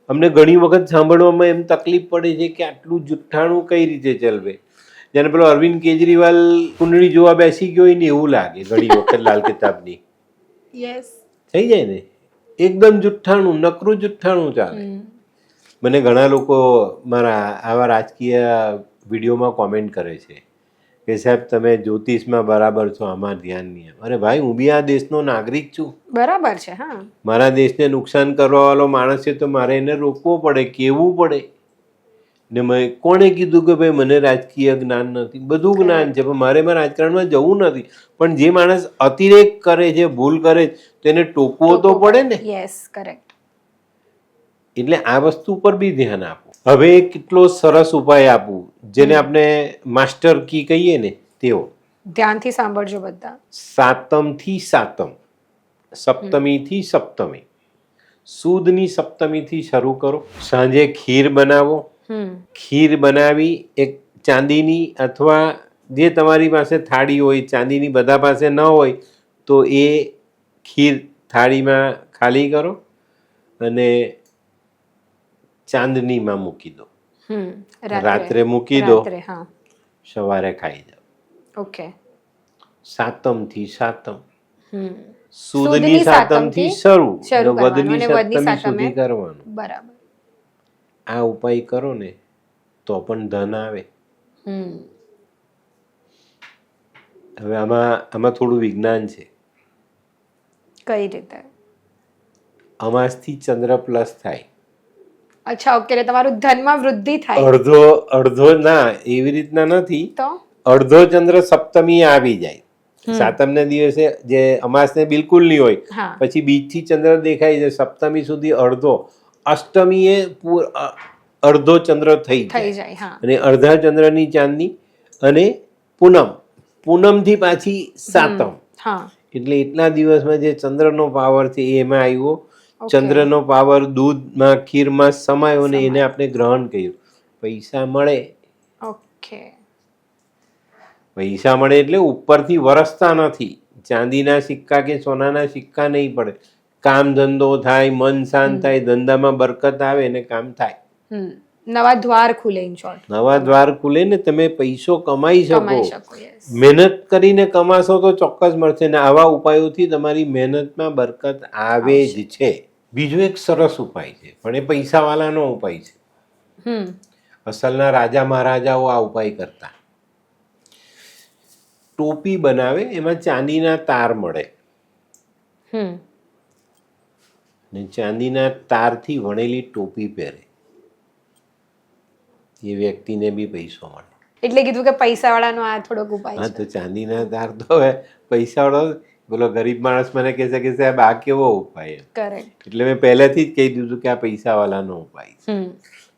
અમને ઘણી વખત સાંભળવામાં એમ તકલીફ પડે છે કે આટલું જુઠ્ઠાણું કઈ રીતે ચલવે. જેને પેલો અરવિંદ કેજરીવાલ કુંડળી જોવા બેસી ગયો હોય ને એવું લાગે ઘણી વખત લાલ કિતાબની. યસ. થઈ જાય ને, એકદમ જુઠ્ઠાણું, નકરું જુઠ્ઠાણું ચાલે. મને ઘણા લોકો મારા આવા રાજકીય વિડીયોમાં કોમેન્ટ કરે છે કે સાહેબ તમે જ્યોતિષમાં બરાબર છો, આમાં ધ્યાન નહીં. અરે ભાઈ, હું બી આ દેશનો નાગરિક છું. બરાબર છે. હા, મારા દેશને નુકસાન કરવાવાળો માણસ છે તો મારે એને રોકવો પડે, કહેવું પડે. ને મેં કોણે કીધું કે ભાઈ મને રાજકીય જ્ઞાન નથી? બધું જ્ઞાન છે, પણ મારે રાજકારણમાં જવું નથી. પણ જે માણસ અતિરેક કરે છે, ભૂલ કરે છે, તો એને ટોકવો તો પડે ને. Yes, correct. એટલે આ વસ્તુ પર બી ધ્યાન આપવું. હવે કેટલો સરસ ઉપાય આપું જેને આપણે માસ્ટર કી કહીએ ને તેવો. ધ્યાનથી સાંભળજો બધા. 7મ થી 7મ, સપ્તમી થી સપ્તમી, સુદની સપ્તમી થી શરૂ કરો. સાંજે ખીર બનાવો. ખીર બનાવી એક ચાંદીની અથવા જે તમારી પાસે થાળી હોય, ચાંદીની બધા પાસે ન હોય તો એ ખીર થાળીમાં ખાલી કરો અને ચાંદનીમાં મૂકી દો. રાત્રે મૂકી દો, સવારે ખાઈ જાઓ. ઓકે. 7મ થી 7મ, સુદની 7મ થી શરૂ, વદની 7મી સુધી કરવાનું. બરાબર. આ ઉપાય કરો ને તો પણ ધન આવે. હવે આમાં થોડું વિજ્ઞાન છે. કઈ રીતે? અમાસથી ચંદ્ર પ્લસ થાય. અચ્છા, ઓકે. એટલે તમારું ધનમાં વૃદ્ધિ થાય. અડધો ના, એવી રીતના નથી. તો અડધો ચંદ્ર સપ્તમી આવી જાય. 7મના દિવસે જે અમાસને બિલકુલ નહીં હોય, પછી બીજથી ચંદ્ર દેખાય છે, સપ્તમી સુધી અડધો, અષ્ટમીએ અડધો ચંદ્ર થઈ જાય અને અડધા ચંદ્રની ચાંદની, અને પૂનમથી પાછી 7મ. એટલે એટલા દિવસમાં જે ચંદ્રનો પાવર છે એમાં આવ્યો. ચંદ્રનો પાવર દૂધમાં, ખીરમાં સમાયો ને એને આપણે ગ્રહણ કર્યું. પૈસા મળે. ઓકે. પૈસા મળે એટલે ઉપરથી વરસતા નથી. ચાંદીના સિક્કા કે સોનાના સિક્કા નહીં પડે. કામ ધંધો થાય, મન શાંત થાય, ધંધામાં બરકત આવે ને કામ થાય. નવા દ્વાર ખુલે. નવા દ્વાર ખુલે ને તમે પૈસો કમાઈ શકો. મહેનત કરીને કમાશો તો ચોક્કસ મળશે ને આવા ઉપાયોથી તમારી મહેનતમાં બરકત આવે જ છે. બીજો એક સરસ ઉપાય છે, પણ એ પૈસાવાળાનો ઉપાય છે. અસલના રાજા મહારાજાઓ આ ઉપાય કરતા. ટોપી બનાવે, એમાં ચાંદીના તાર મળે ને ચાંદીના તારથી વણેલી ટોપી પહેરે, એ વ્યક્તિને બી પૈસો મળે. એટલે કીધું કે પૈસાવાળાનો આ થોડોક ઉપાય. હા, તો ચાંદીના તાર તો હવે પૈસાવાળો, બોલો ગરીબ માણસ મને કહેશે કે સાહેબ આ કેવો ઉપાય? કરેક્ટ. એટલે મેં પહેલેથી જ કહી દીધું કે આ પૈસાવાળાનો ઉપાય છે.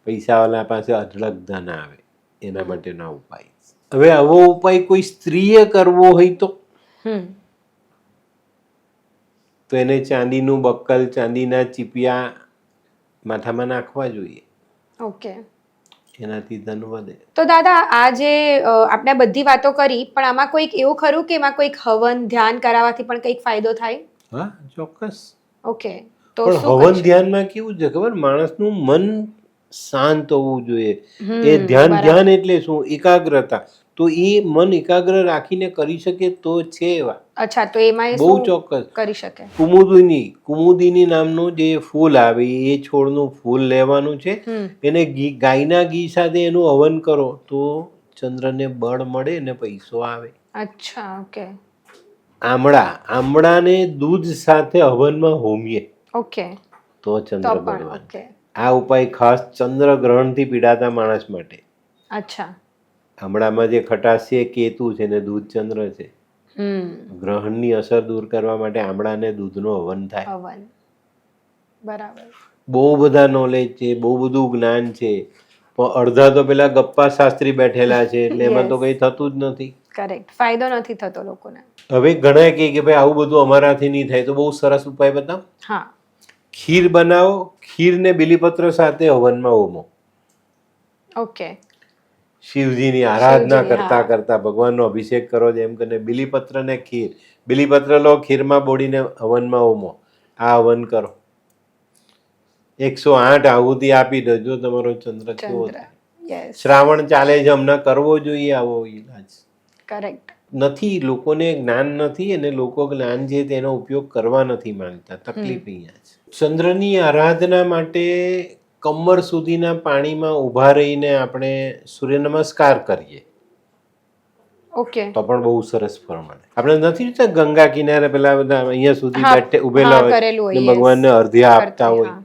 પૈસાવાળા પાસે અઢળક ધન આવે એના માટેનો ઉપાય. હવે આવો ઉપાય કોઈ સ્ત્રીએ કરવો હોય તો એને ચાંદીનું બક્કલ, ચાંદીના ચીપિયા માથામાં નાખવા જોઈએ, ઓકે. એનાથી ધન વધે. તો દાદા આ જે આપણે બધી વાતો કરી, પણ આમાં કોઈક એવું ખરું કે એમાં કોઈક હવન ધ્યાન કરાવવાથી પણ કંઈક ફાયદો થાય? હા, ચોક્કસ. ઓકે. તો પણ શું હવન કરી ધ્યાનમાં કેવું છે ખબર, માણસનું મન શાંત હોવું જોઈએ. એ હમ, ધ્યાન બરાબર. ધ્યાન એટલે શું? એકાગ્રતા. તો એ મન એકાગ્ર રાખીને કરી શકે તો છે એવા. અચ્છા, તો એમાં એ બહુ શું ચોક્કસ. કરી શકે? કુમુદિની નામનું જે ફૂલ આવે એ છોડનું ફૂલ લેવાનું છે. હમ. એને ગાયના ઘી સાથે એનું હવન કરો તો ચંદ્રને બળ મળે અને પૈસો આવે. અચ્છા, ઓકે. આમળાને દૂધ સાથે હવનમાં હોમીએ ઓકે. તો તો ચંદ્ર પણ બળવાન. ઓકે. આ ઉપાય ખાસ ચંદ્ર ગ્રહણથી પીડાતા માણસ માટે. અચ્છા. આમળામાં જે ખટાશ છે એ કેતુ છે ને દૂધ ચંદ્ર છે. હમ. ગ્રહણની અસર દૂર કરવા માટે આમળાને દૂધનો હવન થાય. હવન, બરાબર. બહુ બધા નોલેજ છે, બહુ બધું જ્ઞાન છે, પણ અડધા તો પેલા ગપ્પા શાસ્ત્રી બેઠેલા છે એટલે એમાં તો કંઈ થતું જ નથી. કરેક્ટ, ફાયદો નથી થતો લોકોને. હવે ઘણા કહે કે ભાઈ આવું બધું અમારાથી નહીં થાય, તો બહુ સરસ ઉપાય બતાવો. હા. ખીર બનાવો, ખીરને બિલીપત્ર સાથે હવનમાં હોમો. ઓકે. શિવજીની આરાધના શિવજીની, કરતા હા. કરતા ભગવાનનો અભિષેક કરો, જેમ કરીને બિલીપત્ર ને ખીર. બિલીપત્ર લો, ખીરમાં બોડીને હવનમાં હોમો. આ હવન કરો, 108 આહુતિ આપી દો, જો તમારો ચંદ્ર કેવો ચંદ્ર, થાય. યસ. શ્રાવણ ચાલે છે, હમણાં કરવો જોઈએ આવો ઈલાજ. કરેક્ટ. નથી, લોકોને જ્ઞાન નથી અને લોકો જ્ઞાન છે તેનો ઉપયોગ કરવા નથી માંગતા. તકલીફ અહીંયા છે. ચંદ્રની આરાધના માટે કમર સુધીના પાણીમાં ઊભા રહીને આપણે સૂર્ય નમસ્કાર કરીએ ઓકે. તો પણ બહુ સરસ ફળ મળે. આપણે નથી જોતા ગંગા કિનારે પેલા બધા અહીંયા સુધી હા, બેઠે ઉભેલા હા, હોય કરેલું હોય, ને yes. ભગવાનને અર્ધ્યા આપતા કરતા હોય, હોય.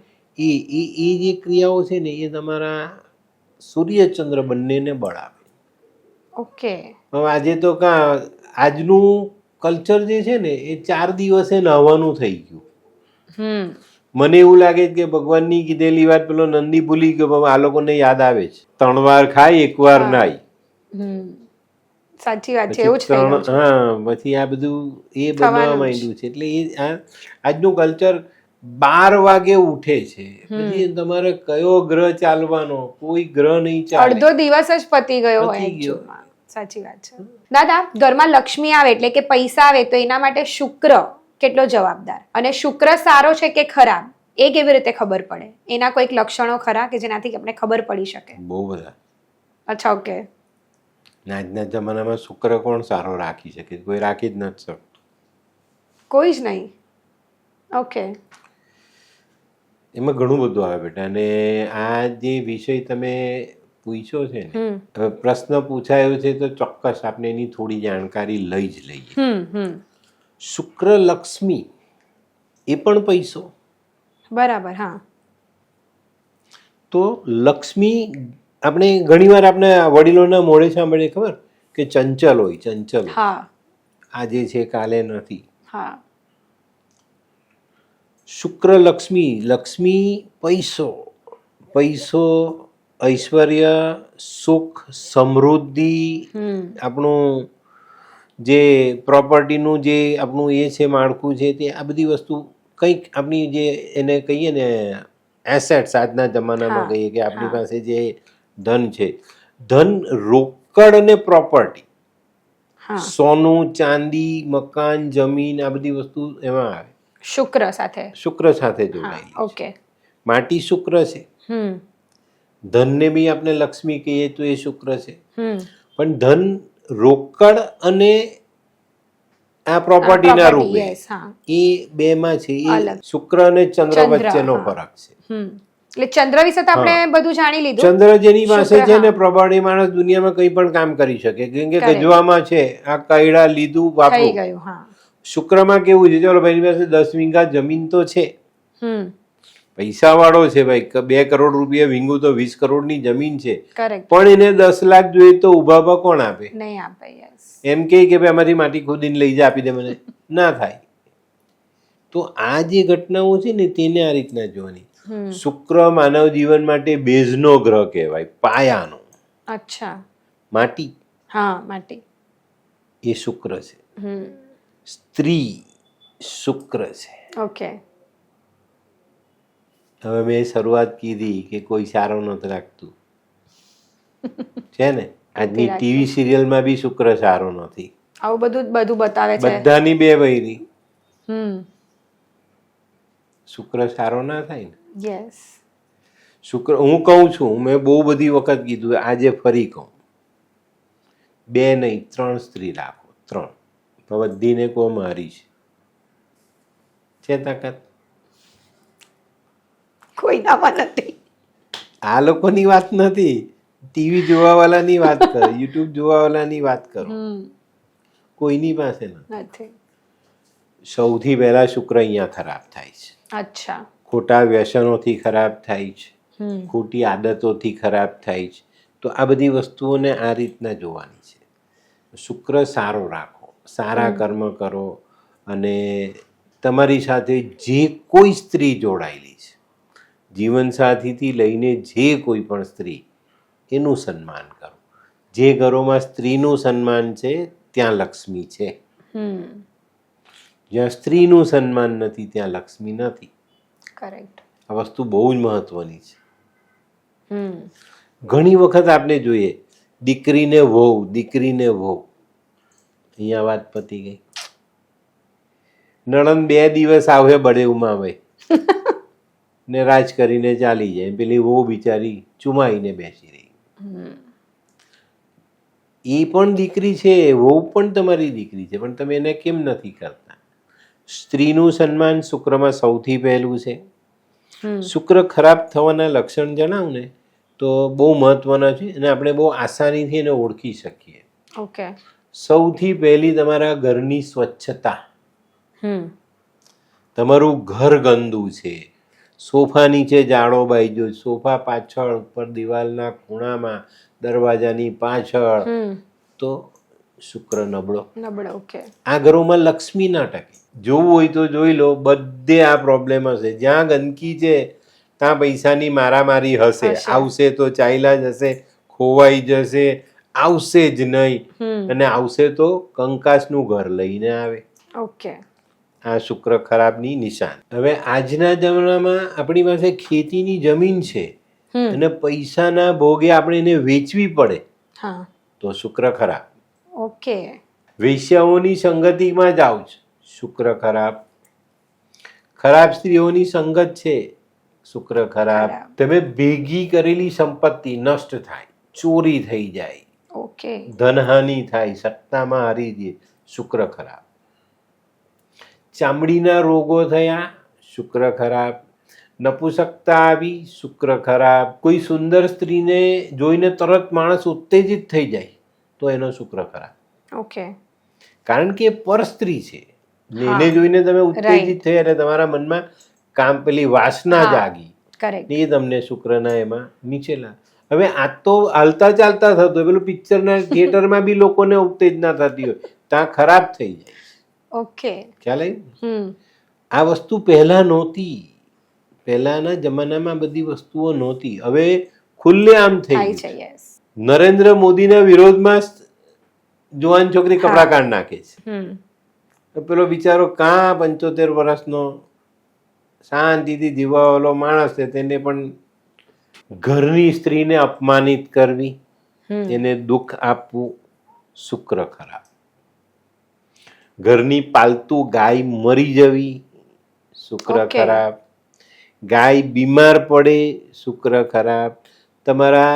એ જે ક્રિયાઓ છે ને એ તમારા સૂર્ય ચંદ્ર બંનેને બળ આપે. ઓકે. હવે આજે તો આજનું કલ્ચર જે છે ને એ 4 દિવસે નહાવાનું થઈ ગયું. હમ. મને એવું લાગે છે કે ભગવાનની કીધેલી વાત પેલો નંદી ભૂલી ગયો, પણ આ લોકોને યાદ આવે છે. 3 વાર ખાય, 1 વાર હા. નાય. હમ, સાચી વાત છે, પછી એવું જ થઈ ગયું છે. પછી આ બધું એ બનવા થવાનું જ. માંડ્યું છે. એટલે આજનું કલ્ચર 12 વાગે ઉઠે છે, પછી તમારે કયો ગ્રહ ચાલવાનો? કોઈ ગ્રહ નહીં ચાલે. અડધો દિવસ જ પતી ગયો હોય પતી ગયો. actually માં. સાચી વાત છે. દાદા, ઘરમાં લક્ષ્મી આવે એટલે કે પૈસા આવે તો એના માટે શુક્ર કેટલો જવાબદાર, અને શુક્ર સારો છે કે ખરાબ એ કેવી રીતે ખબર પડે? એના કોઈક લક્ષણો ખરા કે જેનાથી આપણે ખબર પડી શકે? બહુ બધા. અચ્છા, ઓકે. આજના જમાનામાં શુક્ર કોણ સારો રાખી શકે? કોઈ રાખી જ નથી શકતું. કોઈ જ નહીં. ઓકે. એમાં ઘણું બધું આવે બેટા. અને આ જે વિષય તમે પૂછ્યો છે ને, હવે પ્રશ્ન પૂછાયો છે તો ચોક્કસ આપણે એની થોડી જાણકારી લઈ જ લઈએ. શુક્ર લક્ષ્મી એ પણ પૈસો. બરાબર. હા. તો લક્ષ્મી આપણે ઘણીવાર આપણે વડીલોના મોઢે સાંભળીએ, ખબર કે ચંચલ હોય, ચંચલ. હા. આજે છે કાલે નથી. હા. શુક્ર લક્ષ્મી, લક્ષ્મી પૈસો, પૈસો, ઐશ્વર્ય, સુખ, સમૃદ્ધિ, આપણું જે પ્રોપર્ટીનું જે આપણું એ છે માળખું છે તે આ બધી વસ્તુ કંઈક આપણી જે એને કહીએ ને એસેટ્સ, આજના જમાનામાં કહીએ કે આપણી પાસે જે ધન છે, ધન, રોકડ અને પ્રોપર્ટી, સોનું, ચાંદી, મકાન, જમીન, આ બધી વસ્તુ એમાં આવે. શુક્ર સાથે જોડાયેલી. ઓકે. માટી શુક્ર છે. ધનને બી આપણે લક્ષ્મી કહીએ તો એ શુક્ર છે. પણ ધન રોકડ અને આ પ્રોપર્ટીના રૂપે એ બેમાં છે. એ શુક્ર અને ચંદ્ર વચ્ચેનો ફરક છે. એટલે ચંદ્ર વિશે તો આપણે બધું જાણી લીધું. ચંદ્ર જેની પાસે છે ને પ્રોપર્ટી, માણસ દુનિયામાં કંઈ પણ કામ કરી શકે. કેમ કે ગજવામાં છે, આ કૈડા લીધું વાપરું. શુક્રમાં કેવું છે, ચલો ભાઈ પાસે 10 વીઘા જમીન તો છે, પૈસા વાળો છે ભાઈ, 2 કરોડ રૂપિયા વીંગું તો 20 કરોડની જમીન છે, પણ એને 10 લાખ જોઈએ તો ઉભા કોણ આપે? નહીં આપે. એમ કે ભાઈ અમારી માટી ખોદીને લઈ જા, આપી દે મને, ના થાય. તો આ જે ઘટનાઓ છે ને તેને આ રીતના જોવાની. શુક્ર માનવ જીવન માટે બેઝનો ગ્રહ કહેવાય, પાયાનો. અચ્છા. માટી. હા, માટી એ શુક્ર છે. સ્ત્રી શુક્ર છે. ઓકે. હવે મેં શરૂઆત કીધી કે કોઈ સારો નથી લાગતું છે ને. આજની ટીવી સિરિયલમાં બી શુક્ર સારો નથી. આવું બધું બતાવે છે. બધાની બે બૈરી. હમ. શુક્ર સારો ના થાય ને. યસ. શુક્ર હું કહું છું, મેં બહુ બધી વખત કીધું, આજે ફરી કહું, 2 નહીં 3 સ્ત્રી રાખો, 3. બધીને કહો મારી છે તાકાત? કોઈનામાં નથી. આ લોકોની વાત નથી, ટીવી જોવાવાળાની વાત કરો, યુટ્યુબ જોવાવાળાની વાત કરો. કોઈની પાસે નથી. સૌથી પહેલા શુક્ર અહીંયા ખરાબ થાય છે. અચ્છા. ખોટા વ્યસનોથી ખરાબ થાય છે, ખોટી આદતોથી ખરાબ થાય છે. તો આ બધી વસ્તુઓને આ રીતના જોવાની છે. શુક્ર સારો રાખો, સારા કર્મ કરો, અને તમારી સાથે જે કોઈ સ્ત્રી જોડાયેલી છે, જીવનસાથીથી લઈને જે કોઈ પણ સ્ત્રી, એનું સન્માન કરો. જે ઘરોમાં સ્ત્રીનું સન્માન છે ત્યાં લક્ષ્મી છે. જ્યાં સ્ત્રીનું સન્માન નથી ત્યાં લક્ષ્મી નથી. કરેક્ટ. આ વસ્તુ બહુ જ મહત્વની છે. ઘણી વખત આપણે જોઈએ દીકરીને વહુ, દીકરીને વહુ, અહીંયા વાત પતી ગઈ. નણંદ 2 દિવસ આવે બળેવમાં આવે ને રાજ કરીને ચાલી જાય, પેલી વહુ બિચારી ચુમાઈને બેસી રહી. એ પણ દીકરી છે, વહુ પણ તમારી દીકરી છે, પણ તમે એને કેમ નથી કરતા? સ્ત્રીનું સન્માન શુક્રમાં સૌથી પહેલું છે. શુક્ર ખરાબ થવાના લક્ષણ જણાવું ને તો બહુ મહત્વના છે, અને આપણે બહુ આસાનીથી એને ઓળખી શકીએ. ઓકે. સૌથી પહેલી તમારા ઘરની સ્વચ્છતા. તમારું ઘર ગંદુ છે, સોફા નીચે જાડો બાંધ્યો, સોફા પાછળ, ઉપર દિવાલના ખૂણામાં, દરવાજાની પાછળ, તો શુક્ર નબળો. ઓકે. આ ઘરોમાં લક્ષ્મી ના ટકે. જોવું હોય તો જોઈ લો, બધે આ પ્રોબ્લેમ હશે. જ્યાં ગંદકી છે ત્યાં પૈસાની મારામારી હશે. આવશે તો ચાલ્યા જશે, ખોવાઈ જશે, આવશે જ નહીં, અને આવશે તો કંકાસનું ઘર લઈને આવે. ઓકે. આ શુક્ર ખરાબની નિશાન. હવે આજના જમાનામાં આપણી પાસે ખેતીની જમીન છે અને પૈસાના ભોગે આપણે એને વેચવી પડે, તો શુક્ર ખરાબ. ઓકે. વેશ્યાઓની સંગતિમાં જાઓ છો, શુક્ર ખરાબ. ખરાબ સ્ત્રીઓની સંગત છે, શુક્ર ખરાબ. તમે ભેગી કરેલી સંપત્તિ નષ્ટ થાય, ચોરી થઈ જાય, ઓકે, ધનહાનિ થાય, સત્તામાં હારી જાય, શુક્ર ખરાબ. ચામડીના રોગો થયા, શુક્ર ખરાબ. નપુંસકતા આવી, શુક્ર ખરાબ. કોઈ સુંદર સ્ત્રીને જોઈને તરત માણસ ઉત્તેજિત થઈ જાય, તો એનો શુક્ર ખરાબ. ઓકે. કારણ કે પર સ્ત્રી છે, એને જોઈને તમે ઉત્તેજિત થયા એટલે તમારા મનમાં પેલી વાસના જાગી, એ તમને શુક્રના એમાં નીચેલા. હવે આ તો હાલતા ચાલતા થતું, પેલું પિક્ચરના થિયેટરમાં બી લોકોને ઉત્તેજના થતી હોય, ત્યાં ખરાબ થઈ જાય. ઓકે. ખ્યાલ આવી? આ વસ્તુ પહેલા નહોતી. પહેલાના જમાનામાં બધી વસ્તુઓ નહોતી. હવે ખુલ્લે આમ થઈ છે. નરેન્દ્ર મોદીના વિરોધમાં જુવાન છોકરી કપડા કાઢ નાખે છે. પેલો બિચારો 75 વર્ષનો શાંતિથી જીવવાવાળો માણસ છે, તેને પણ ઘરની સ્ત્રીને અપમાનિત કરવી, એને દુઃખ આપવું, શુક્ર ખરાબ. ઘરની પાલતુ ગાય મરી જવી, શુક્ર ખરાબ. ગાય બીમાર પડે, શુક્ર ખરાબ. તમારા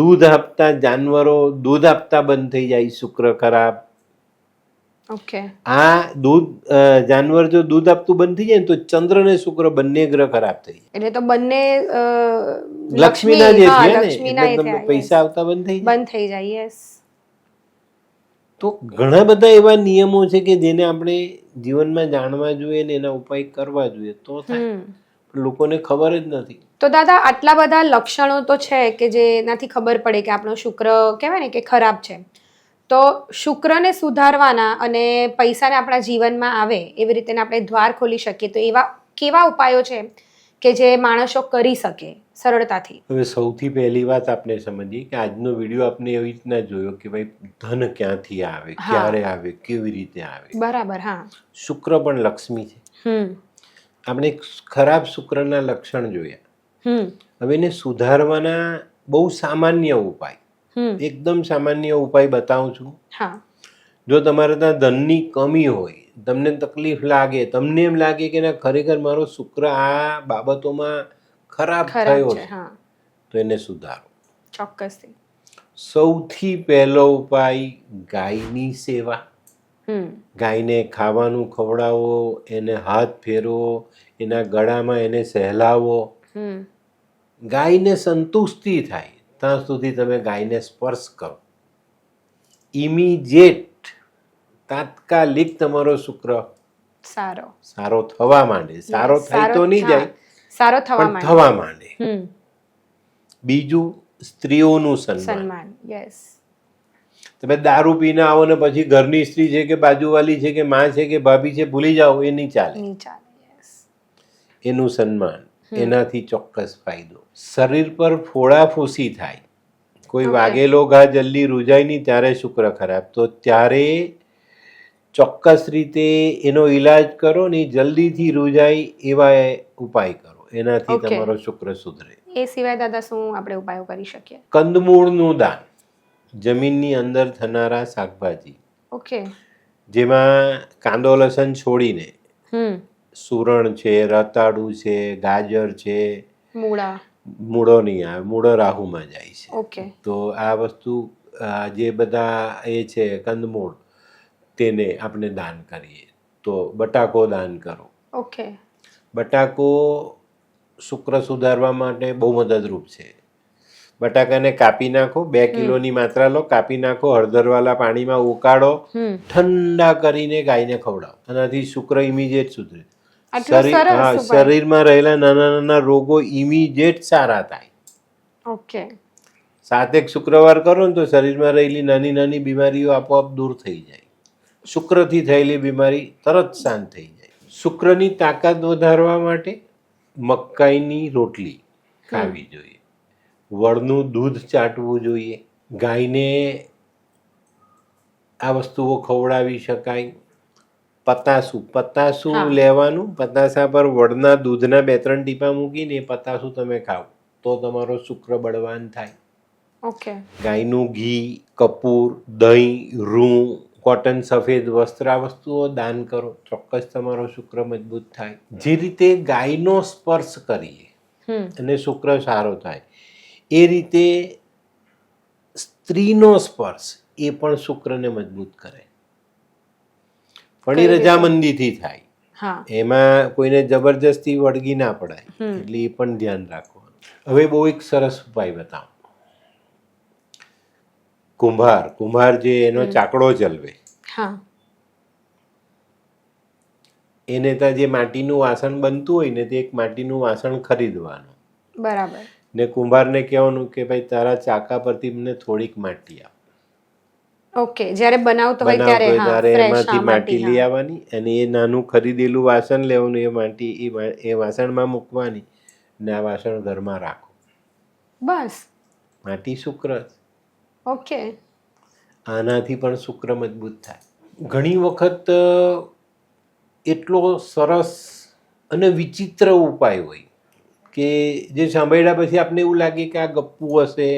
દૂધ આપતા જાનવરો દૂધ આપતા બંધ થઈ જાય, શુક્ર ખરાબ. ઓકે. આ જાનવર જો દૂધ આપતું બંધ થઈ જાય ને તો ચંદ્ર ને શુક્ર બંને ગ્રહ ખરાબ થઈ જાય. એટલે તો બંને લક્ષ્મીના જે છે ને, એટલે પૈસા આવતા બંધ થઈ જાય. યસ. તો ઘણા બધા એવા નિયમો છે કે જેને આપણે જીવનમાં જાણવા જોઈએ ને એના ઉપાય કરવા જોઈએ તો થાય. લોકોને ખબર જ નથી. તો દાદા, આટલા બધા લક્ષણો તો છે કે જેનાથી ખબર પડે કે આપણો શુક્ર કહેવાય ને કે ખરાબ છે. તો શુક્રને સુધારવાના અને પૈસાને આપણા જીવનમાં આવે એવી રીતે આપણે દ્વાર ખોલી શકીએ, તો એવા કેવા ઉપાયો છે કે જે માણસો કરી શકે સરળતાથી? હવે સૌથી પહેલી વાત આપણે સમજીએ કે આજનો વિડીયો આપણે એવી રીતના જોયો કે ભાઈ ધન ક્યાંથી આવે, ક્યારે આવે, કેવી રીતે આવે. બરાબર. હા. શુક્ર પણ લક્ષ્મી છે. આપણે એક ખરાબ શુક્રના લક્ષણ જોયા. હવે એને સુધારવાના બહુ સામાન્ય ઉપાય, એકદમ સામાન્ય ઉપાય બતાવું છું. જો તમારે ત્યાં ધનની કમી હોય, તમને તકલીફ લાગે, તમને એમ લાગે કે ના ખરેખર મારો શુક્ર આ બાબતોમાં ખરાબ થયો છે, તો એને સુધારો. ચોક્કસથી. સૌથી પહેલો ઉપાય ગાયની સેવા. ગાયને ખાવાનું ખવડાવો, એને હાથ ફેરવો, એના ગળામાં એને સહેલાવો. ગાયને સંતુષ્ટિ થાય ત્યાં સુધી તમે ગાયને સ્પર્શ કરો. ઇમિડિયેટ તાત્કાલિક તમારો શુક્ર સારો થવા માંડે. સારો થાય તો નહીં જાય, સારો પણ થવા માંડે. બીજું, સ્ત્રીઓનું સન્માન. તમે દારૂ પીને આવો ને પછી ઘરની સ્ત્રી છે કે બાજુવાળી છે કે માં છે કે ભાભી છે ભૂલી જાઓ, એ નહીં ચાલે. એનું સન્માન, એનાથી ચોક્કસ ફાયદો. શરીર પર ફોડાફૂસી થાય, કોઈ વાગેલો ઘા જલ્દી રૂજાય નહીં ત્યારે શુક્ર ખરાબ, તો ત્યારે ચોક્કસ રીતે એનો ઈલાજ કરો ને જલ્દીથી રૂજાય એવા ઉપાય કરો, એનાથી તમારો શુક્ર સુધરે. એ સિવાય દાદા શું આપણે ઉપાયો કરી શકીએ? કંદમૂળનું દાન, જમીનની અંદર થનારા શાકભાજી, જેમાં કાંદો લસણ છોડીને સુરણ છે, રતાળું છે, ગાજર છે, મૂળો નહીં આવે, મૂળો રાહુમાં જાય છે. તો આ વસ્તુ જે બધા એ છે કંદમૂળ, તેને આપણે દાન કરીએ. તો બટાકો દાન કરો. બટાકો શુક્ર સુધારવા માટે બહુ મદદરૂપ છે. બટાકાને કાપી નાખો, 2 કિલોની માત્રા લો, કાપી નાખો, હળદરવાળા પાણીમાં ઉકાળો, ઠંડા કરીને ગાયને ખવડાવો. આનાથી શુક્ર ઇમિડિયેટ સુધરે. શરીરમાં રહેલા નાના નાના રોગો ઇમિડિયેટ સારા થાય. 7 શુક્રવાર કરો ને તો શરીરમાં રહેલી નાની નાની બીમારીઓ આપોઆપ દૂર થઈ જાય. શુક્રથી થયેલી બીમારી તરત શાંત થઈ જાય. શુક્રની તાકાત વધારવા માટે મકાઈની રોટલી ખાવી જોઈએ, વળનું દૂધ ચાટવું જોઈએ, ગાયને આ વસ્તુઓ ખવડાવી શકાય. પતાસું લેવાનું, પતાસા પર વળના દૂધના 2-3 ટીપા મૂકીને પતાસું તમે ખાઓ તો તમારો શુક્ર બળવાન થાય. ગાયનું ઘી, કપૂર, દહીં, રૂં, કોટન સફેદ વસ્ત્ર, આ વસ્તુઓ દાન કરો, ચોક્કસ તમારો શુક્ર મજબૂત થાય. જે રીતે ગાયનો સ્પર્શ કરીએ અને શુક્ર સારો થાય, એ રીતે સ્ત્રીનો સ્પર્શ એ પણ શુક્રને મજબૂત કરે. પણ એ રજામંદીથી થાય, એમાં કોઈને જબરજસ્તી વળગી ના પડાય, એટલે એ પણ ધ્યાન રાખવાનું. હવે બહુ એક સરસ ઉપાય બતાવો. કુંભાર જે એનો ચાકડો ચલવે, એને ત્યાં જે માટીનું વાસણ બનતું હોય ને, તે એક માટીનું વાસણ ખરીદવાનું. બરાબર. ને કુંભારને કહેવાનું કે ભાઈ તારા ચાકા પરથી મને થોડીક માટી આપ. જ્યારે બનાવતો હોય ત્યારે એમાંથી માટી લઈ આવવાની અને એ નાનું ખરીદેલું વાસણ લેવાનું, એ માટી એ વાસણમાં મૂકવાની ને આ વાસણ ઘરમાં રાખો. બસ. માટી શુક્ર. આનાથી પણ શુક્ર મજબૂત થાય. ઘણી વખત એટલો સરસ અને વિચિત્ર ઉપાય હોય કે જે સાંભળ્યા પછી આપણે એવું લાગે કે આ ગપ્પુ હશે,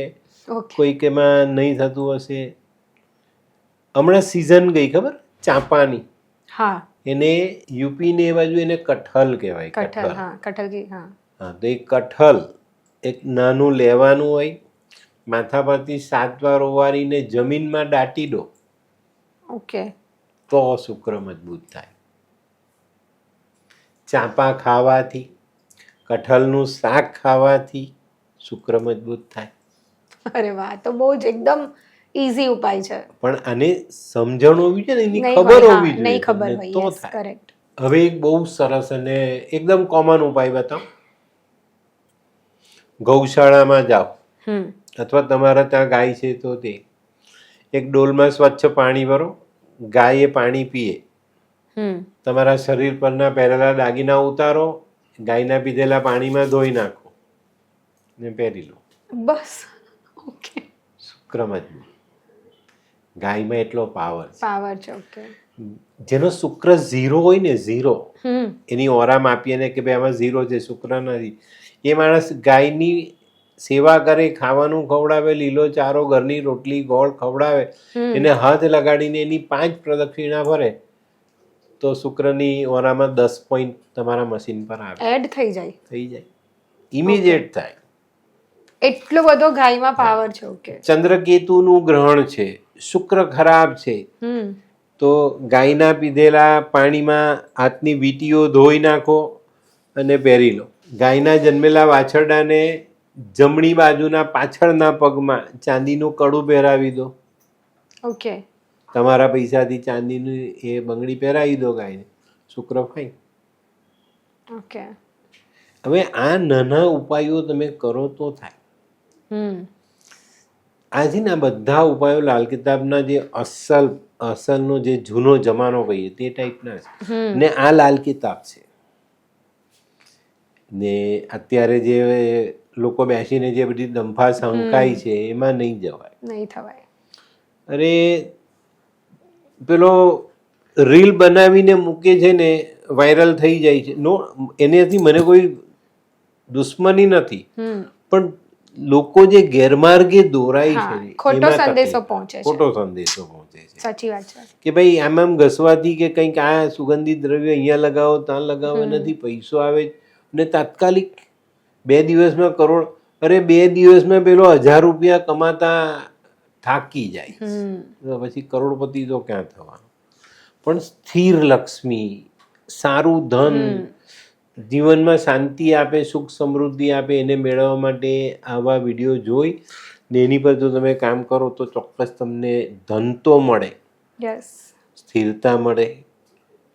કોઈક એમાં નહીં થતું હશે. હમણાં સિઝન ગઈ ખબર ચાંપાની, એને યુપી ને એ બાજુ એને કઠલ કહેવાય. તો એ કઠલ એક નાનું લેવાનું હોય, માથા પરથી 7 વાર ઓવારીને જમીનમાં દાટી દો, તો શુક્ર મજબૂત થાય. ચાંપા ખાવાથી, કઠલનું શાક ખાવાથી શુક્ર મજબૂત થાય. અરે વાહ, તો બહુ જ એકદમ ઈઝી ઉપાય છે. પણ આને સમજણ હોવી જોઈએ ને, એની ખબર હોવી જોઈએ તો થાય. હવે એક બહુ સરસ અને એકદમ કોમન ઉપાય બતાવો. ગૌશાળામાં જાઓ અથવા તમારા ત્યાં ગાય છે તો તે એક ડોલમાં સ્વચ્છ પાણી ભરો, ગાય એ પાણી પીએ, તમારા શરીર પરના પહેરેલા દાગીના ઉતારો, ગાયના પીધેલા પાણીમાં ધોઈ નાખો ને પહેરી લો. બસ. શુક્ર મજબૂત. ગાયમાં એટલો પાવર છે. જેનો શુક્ર 0 હોય ને 0, એની ઓરા માપીએ ને કે ભાઈ આમાં 0 છે, શુક્ર નથી, એ માણસ ગાયની સેવા કરે, ખાવાનું ખવડાવે, લીલો ચારો, ઘરની રોટલી ગોળ ખવડાવે, એને હાથ લગાડીને એની 5 પ્રદક્ષિણા ભરે તો શુક્રની ઓરામાં 10 પોઈન્ટ તમારા મશીન પર આવે, એડ થઈ જાય, ઇમિડિયેટ થાય. એટલો બધો ગાયમાં પાવર છે. ઓકે. ચંદ્રકેતુનું ગ્રહણ છે, શુક્ર ખરાબ છે, તો ગાયના પીધેલા પાણીમાં હાથની વીંટીઓ ધોઈ નાખો અને પહેરી લો. ગાયના જન્મેલા વાછરડાને જમણી બાજુના પાછળના પગમાં ચાંદીનું કડું પહેરાવી દો. ઓકે. તમારા પૈસાથી ચાંદીની એ બંગડી પહેરાવી દો ગાયને, શુક્ર ફાઈન. ઓકે. હવે આ નાના ઉપાયો તમે કરો તો થાય. આજે ના બધા ઉપાયો લાલ કિતાબના જે અસલનો જે જૂનો જમાનો કહીએ તે ટાઈપના છે, ને આ લાલ કિતાબ છે. ને અત્યારે જે લોકો બેસીને જે બધી દંભા શંકાય છે એમાં નહીં જવાય, નહીં થવાય. અરે પેલો રીલ બનાવીને મૂકે છે ને વાયરલ થઈ જાય છે, નો એનાથી મને કોઈ દુશ્મની નથી, પણ લોકો જે ગેરમાર્ગે દોરાય છે, ખોટો સંદેશો પહોંચે છે. સાચી વાત છે કે ભાઈ આમ ઘસવાથી કે કંઈક આ સુગંધિત દ્રવ્ય અહીંયા લગાવો ત્યાં લગાવો નથી, પૈસો આવે ને તાત્કાલિક 2 દિવસમાં કરોડ, અરે 2 દિવસમાં પેલો 1000 રૂપિયા કમાતા થાકી જાય, પછી કરોડપતિ તો ક્યાં થવાનું. પણ સ્થિર લક્ષ્મી, સારું ધન, જીવનમાં શાંતિ આપે, સુખ સમૃદ્ધિ આપે, એને મેળવવા માટે આવા વિડીયો જોઈ ને એની પર જો તમે કામ કરો તો ચોક્કસ તમને ધન તો મળે, સ્થિરતા મળે,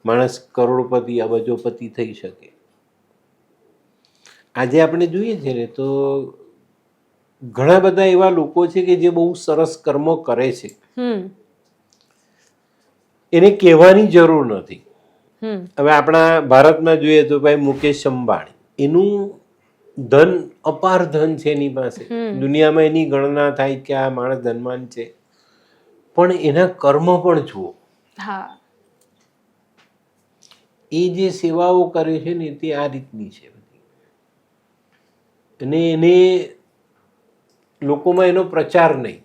માણસ કરોડપતિ અબજોપતિ થઈ શકે. આજે આપણે જોઈએ છે ને તો ઘણા બધા એવા લોકો છે કે જે બહુ સરસ કર્મો કરે છે, એને કહેવાની જરૂર નથી. હવે આપણા ભારતમાં જોઈએ તો ભાઈ મુકેશ અંબાણી, એનું ધન અપાર ધન છે એની પાસે, દુનિયામાં એની ગણના થાય કે આ માણસ ધનવાન છે, પણ એના કર્મ પણ જુઓ. એ જે સેવાઓ કરે છે ને તે આ રીતની છે બધી, અને એને લોકોમાં એનો પ્રચાર નહીં,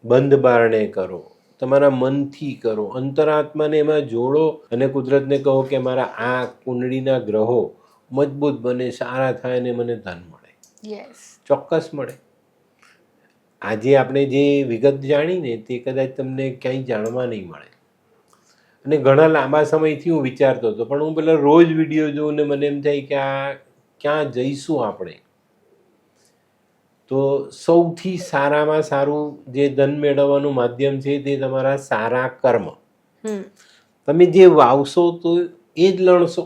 બંધ બારણે કરો, તમારા મનથી કરો, અંતરાત્માને એમાં જોડો અને કુદરતને કહો કે મારા આ કુંડળીના ગ્રહો મજબૂત બને, સારા થાય અને મને ધન મળે. ચોક્કસ મળે. આજે આપણે જે વિગત જાણીને તે કદાચ તમને ક્યાંય જાણવા નહીં મળે. અને ઘણા લાંબા સમયથી હું વિચારતો હતો, પણ હું પેલા રોજ વિડીયો જોઉં ને મને એમ થાય કે આ ક્યાં જઈશું આપણે. તો સૌથી સારામાં સારું જે ધન મેળવવાનું માધ્યમ છે તે તમારા સારા કર્મ. તમે જે વાવશો તો એ જ લણશો.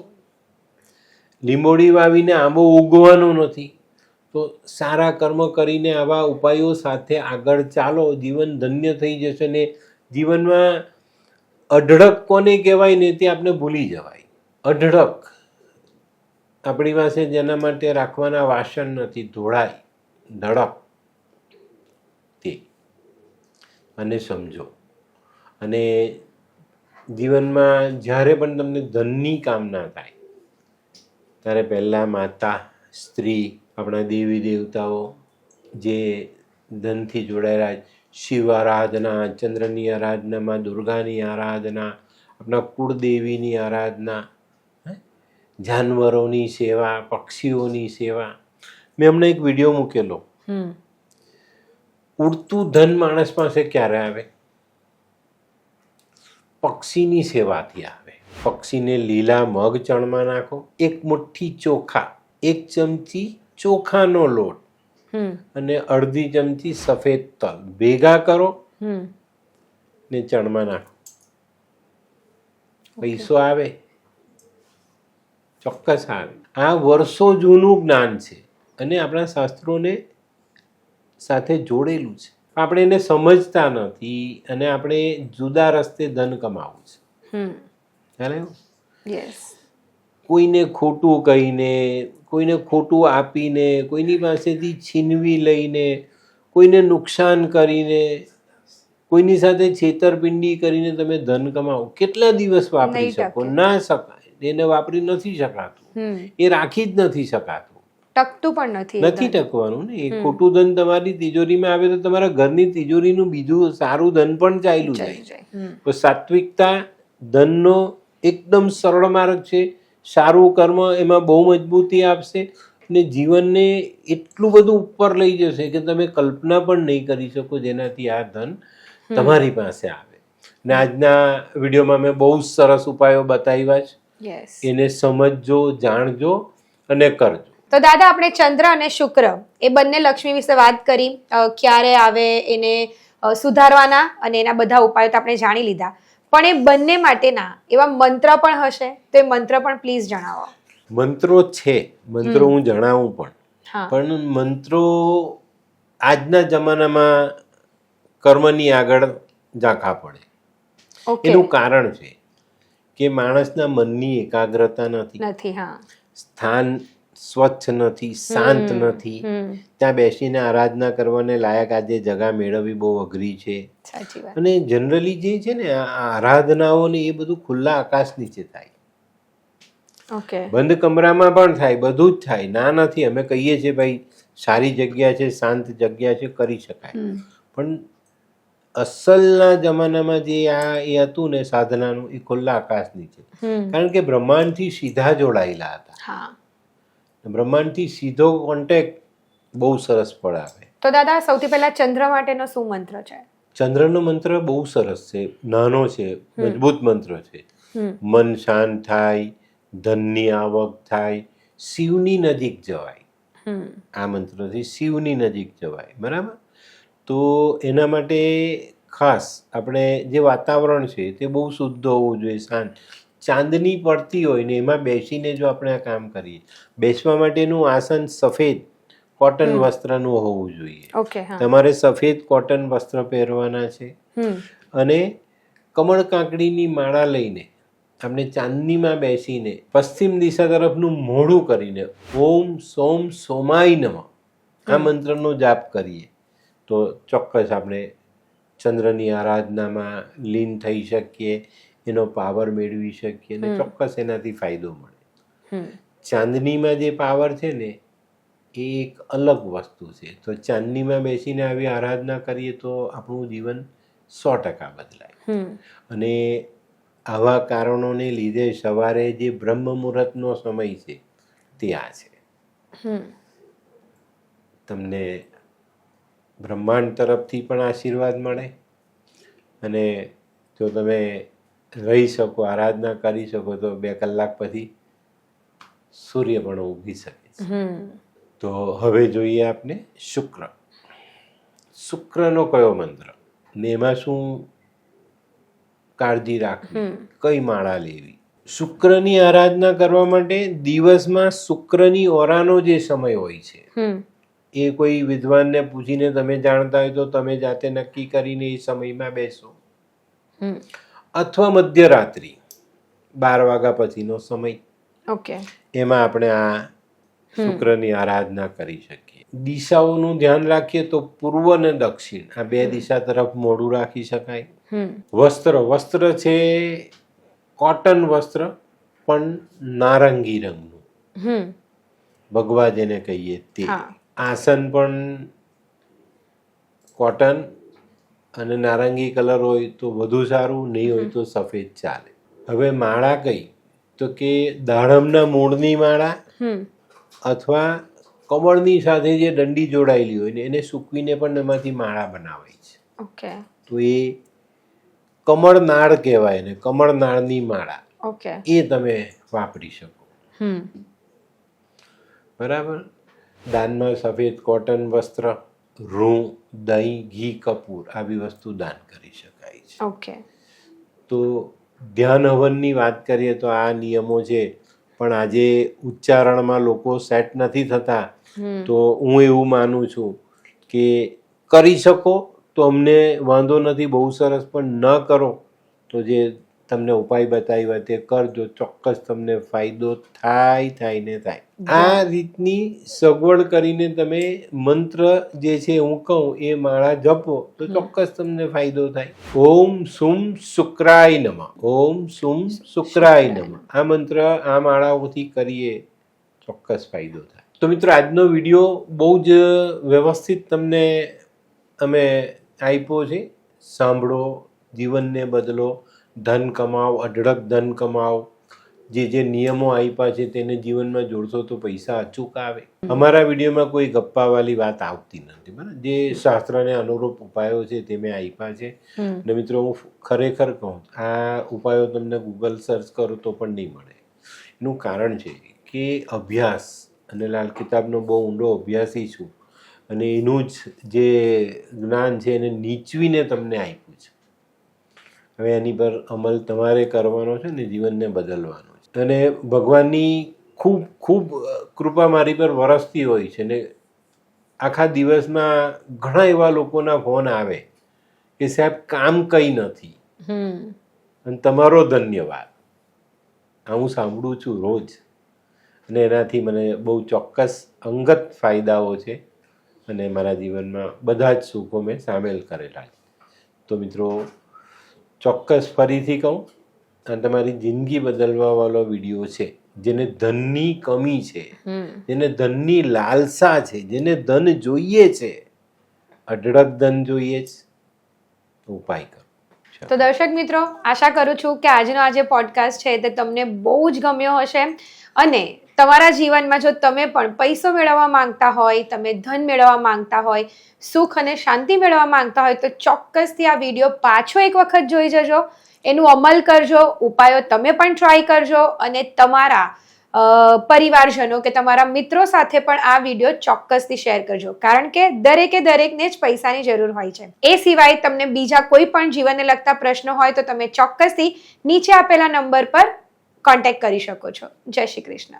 લીંબોડી વાવીને આંબો ઉગવાનો નથી. તો સારા કર્મ કરીને આવા ઉપાયો સાથે આગળ ચાલો, જીવન ધન્ય થઈ જશે. ને જીવનમાં અઢળક કોને કહેવાય ને તે આપણે ભૂલી જવાય. અઢળક આપણી પાસે જેના માટે રાખવાના વાસણ નથી, ધોળાય ધડક તે અને સમજો. અને જીવનમાં જ્યારે પણ તમને ધનની કામના થાય ત્યારે પહેલાં માતા, સ્ત્રી, આપણા દેવી દેવતાઓ જે ધનથી જોડાયેલા, શિવ આરાધના, ચંદ્રની આરાધનામાં દુર્ગાની આરાધના, આપણા કુળદેવીની આરાધના, જાનવરોની સેવા, પક્ષીઓની સેવા. મેં હમણાં એક વિડીયો મૂકેલો, ઉડતું ધન માણસ પાસે ક્યારે આવે? પક્ષીની સેવાથી આવે. પક્ષીને લીલા મગ ચણમાં નાખો, 1 મુઠ્ઠી ચોખા, 1 ચમચી ચોખાનો લોટ અને અડધી ચમચી સફેદ તલ ભેગા કરો ને ચણમાં નાખો, પૈસો આવે, ચોક્કસ આવે. આ વર્ષો જૂનું જ્ઞાન છે અને આપણા શાસ્ત્રોને સાથે જોડેલું છે. આપણે એને સમજતા નથી અને આપણે જુદા રસ્તે ધન કમાવું છે. ખ્યાલ આવ્યો? કોઈને ખોટું કહીને, કોઈને ખોટું આપીને, કોઈની પાસેથી છીનવી લઈને, કોઈને નુકસાન કરીને, કોઈની સાથે છેતરપિંડી કરીને તમે ધન કમાવો, કેટલા દિવસ વાપરી નહીં શકો? ટકે. ના શકાય, એને વાપરી નથી શકાતું, એ રાખી જ નથી શકાતું, ટકતું પણ નથી નથી ટકવાનું ને. એ ખોટું ધન તમારી તિજોરીમાં આવે તો તમારા ઘરની તિજોરીનું બીજું સારું ધન પણ ચાલ્યું જાય. તો સાત્વિકતા ધનનો એકદમ સરળ માર્ગ છે. સારું કર્મ એમાં બહુ મજબૂતી આપશે અને જીવનને એટલું બધું ઉપર લઈ જશે કે તમે કલ્પના પણ નહીં કરી શકો, જેનાથી આ ધન તમારી પાસે આવે. ને આજના વિડીયોમાં મેં બહુ જ સરસ ઉપાયો બતાવ્યા છે. યસ. એને સમજજો, જાણજો અને કરજો. તો દાદા, આપણે ચંદ્ર અને શુક્ર એ બંને લક્ષ્મી વિશે વાત કરી, ક્યારે આવે એને સુધારવાના અને એના બધા ઉપાયો તો આપણે જાણી લીધા, પણ એ બંને માટેના એવા મંત્ર પણ હશે, તો એ મંત્ર પણ પ્લીઝ જણાવો. મંત્રો છે, મંત્રો હું જણાવું પણ, હા. પણ મંત્રો આજના જમાનામાં કર્મની આગળ ઝાંખા પડે. ઓકે. એનું કારણ છે કે માણસના મનની એકાગ્રતા નથી, નથી. હા. સ્થાન સ્વચ્છ નથી, શાંત નથી. ત્યાં બેસીને આરાધના કરવાને લાયક આજે જગા મેળવવી બહુ અઘરી છે. સાચી વાત. અને જનરલી જે છે ને આ આરાધનાઓ ને એ બધું ખુલ્લા આકાશ નીચે થાય, ઓકે. બંધ કમરામાં પણ થાય, બધું જ થાય. ના નથી, અમે કહીએ છીએ ભાઈ સારી જગ્યા છે, શાંત જગ્યા છે, કરી શકાય. પણ અસલના જમાનામાં જે આ એ હતું ને સાધનાનું, એ ખુલ્લા આકાશ નીચે, કારણ કે બ્રહ્માંડથી સીધા જોડાયેલા હતા. હા. બ્રહ્માંડથી સીધો કોન્ટેક્ટ બહુ સરસ ફળ આપે. તો દાદા, સૌથી પહેલા ચંદ્ર માટેનો શું મંત્ર છે? ચંદ્રનો મંત્ર બહુ સરસ છે, નાનો છે, મજબૂત મંત્ર છે. મન શાંત થાય, ધનની આવક થાય, શિવની નજીક જવાય. આ મંત્રથી શિવની નજીક જવાય. બરાબર? તો એના માટે ખાસ આપણે જે વાતાવરણ છે તે બહુ શુદ્ધ હોવું જોઈએ, શાંત. ચાંદની પડતી હોય ને એમાં બેસીને જો આપણે આ કામ કરીએ, બેસવા માટેનું આસન સફેદ કોટન વસ્ત્રનું હોવું જોઈએ. ઓકે. હા. તમારે સફેદ કોટન વસ્ત્ર પહેરવાના છે અને કમળ કાંકડીની માળા લઈને આપણે ચાંદનીમાં બેસીને પશ્ચિમ દિશા તરફનું મોઢું કરીને ઓમ સોમ સોમાય નમઃ આ મંત્રનો જાપ કરીએ તો ચોક્કસ આપણે ચંદ્રની આરાધનામાં લીન થઈ શકીએ, એનો પાવર મેળવી શકીએ અને ચોક્કસ એનાથી ફાયદો મળે. ચાંદનીમાં જે પાવર છે ને એ એક અલગ વસ્તુ છે. તો ચાંદનીમાં બેસીને આવી આરાધના કરીએ તો આપણું જીવન 100% બદલાય. અને આવા કારણોને લીધે સવારે જે બ્રહ્મ મુહૂર્તનો સમય છે તે આ છે. તમને બ્રહ્માંડ તરફથી પણ આશીર્વાદ મળે અને જો તમે રહી શકો, આરાધના કરી શકો તો 2 કલાક પછી સૂર્ય પણ ઉગી શકે છે. તો હવે જોઈએ આપણે શુક્ર. શુક્રનો કયો મંત્ર ને એમાં શું કાળજી રાખવી, કઈ માળા લેવી? શુક્રની આરાધના કરવા માટે દિવસમાં શુક્રની ઓરાનો જે સમય હોય છે એ કોઈ વિદ્વાનને પૂછીને તમે જાણતા હોય તો તમે જાતે નક્કી કરીને એ સમયમાં બેસો, અથવા મધ્યરાત્રિ 12 વાગ્યા પછીનો સમય. ઓકે. એમાં આપણે આ શુક્રની આરાધના કરી શકીએ. દિશાઓનું ધ્યાન રાખીએ તો પૂર્વ અને દક્ષિણ આ 2 દિશા તરફ મોઢું રાખી શકાય. વસ્ત્ર છે કોટન વસ્ત્ર પણ નારંગી રંગનું, ભગવા જેને કહીએ તે. આસન પણ કોટન અને નારંગી કલર હોય તો વધુ સારું, નહીં હોય તો સફેદ ચાલે. હવે માળા કઈ તો કે દાડમના મૂળની માળા અથવા કમળની સાથે જે દંડી જોડાયેલી હોય ને એને સૂકવીને પણ એમાંથી માળા બનાવાય છે. ઓકે. તો એ કમળનાળ કહેવાય ને, કમળનાળની માળા. ઓકે. એ તમે વાપરી શકો. બરાબર? દાનમાં સફેદ કોટન વસ્ત્ર, રૂં, દહીં, ઘી, કપૂર આવી વસ્તુ દાન કરી શકાય છે. ઓકે. તો ધ્યાન હવનની વાત કરીએ તો આ નિયમો છે, પણ આજે ઉચ્ચારણમાં લોકો સેટ નથી થતા. તો હું એવું માનું છું કે કરી શકો તો અમને વાંધો નથી, બહુ સરસ, પણ ન કરો તો જે તમને ઉપાય બતાવ્યા તે કરજો, ચોક્કસ તમને ફાયદો થાય ને થાય. આ રીતની સગવડ કરીને તમે મંત્ર જે છે હું કહું એ માળા જપો તો ચોક્કસ તમને ફાયદો થાય. ઓમ સુમ શુક્રાય નમઃ, ઓમ સુમ શુક્રાય નમઃ. આ મંત્ર આ માળાઓથી કરીએ ચોક્કસ ફાયદો થાય. તો મિત્રો, આજનો વિડીયો બહુ જ વ્યવસ્થિત તમને અમે આપ્યો છે. સાંભળો, જીવનને બદલો, ધન કમાઓ, અઢળક ધન કમાઓ. જે નિયમો આપ્યા છે તેને જીવનમાં જોડશો તો પૈસા અચૂક આવે. અમારા વિડીયોમાં કોઈ ગપ્પાવાળી વાત આવતી નથી, બરાબર. જે શાસ્ત્રને અનુરૂપ ઉપાયો છે તે મેં આપ્યા છે. અને મિત્રો, હું ખરેખર કહું, આ ઉપાયો તમને ગૂગલ સર્ચ કરો તો પણ નહીં મળે. એનું કારણ છે કે અભ્યાસ, અને લાલ કિતાબનો બહુ ઊંડો અભ્યાસી છું, અને એનું જ જે જ્ઞાન છે એને નીચવીને તમને આપ્યું છે. હવે એની પર અમલ તમારે કરવાનો છે ને જીવનને બદલવાનો છે. અને ભગવાનની ખૂબ ખૂબ કૃપા મારી પર વરસતી હોય છે. ને આખા દિવસમાં ઘણા એવા લોકોના ફોન આવે કે સાહેબ કામ કંઈ નથી, અને તમારો ધન્યવાદ. આ હું સાંભળું છું રોજ, અને એનાથી મને બહુ ચોક્કસ અંગત ફાયદાઓ છે, અને મારા જીવનમાં બધા જ સુખો મેં સામેલ કરેલા છે. તો મિત્રો, ચોક્કસ ફરીથી કહું, આ તમારી જિંદગી બદલવાવાળો વિડીયો છે. જેને ધનની કમી છે, જેને ધનની લાલસા છે, જેને ધન જોઈએ છે, અઢળક ધન જોઈએ છે, ઉપાય કરો. તો દર્શક મિત્રો, આશા કરું છું કે આજનો આ જે પોડકાસ્ટ છે તે તમને બહુ જ ગમ્યો હશે. અને તમારા જીવનમાં જો તમે પણ પૈસો મેળવવા માંગતા હોય, તમે ધન મેળવવા માંગતા હોય, સુખ અને શાંતિ મેળવવા માંગતા હોય, તો ચોક્કસથી આ વિડીયો પાછો એક વખત જોઈ જજો, એનું અમલ કરજો, ઉપાયો તમે પણ ટ્રાય કરજો, અને તમારા પરિવારજનો કે તમારા મિત્રો સાથે પણ આ વિડીયો ચોક્કસથી શેર કરજો. કારણ કે દરેકને જ પૈસાની જરૂર હોય છે. એ સિવાય તમને બીજા કોઈ પણ જીવનને લગતા પ્રશ્નો હોય તો તમે ચોક્કસથી નીચે આપેલા નંબર પર કોન્ટેક્ટ કરી શકો છો. જય શ્રી કૃષ્ણ.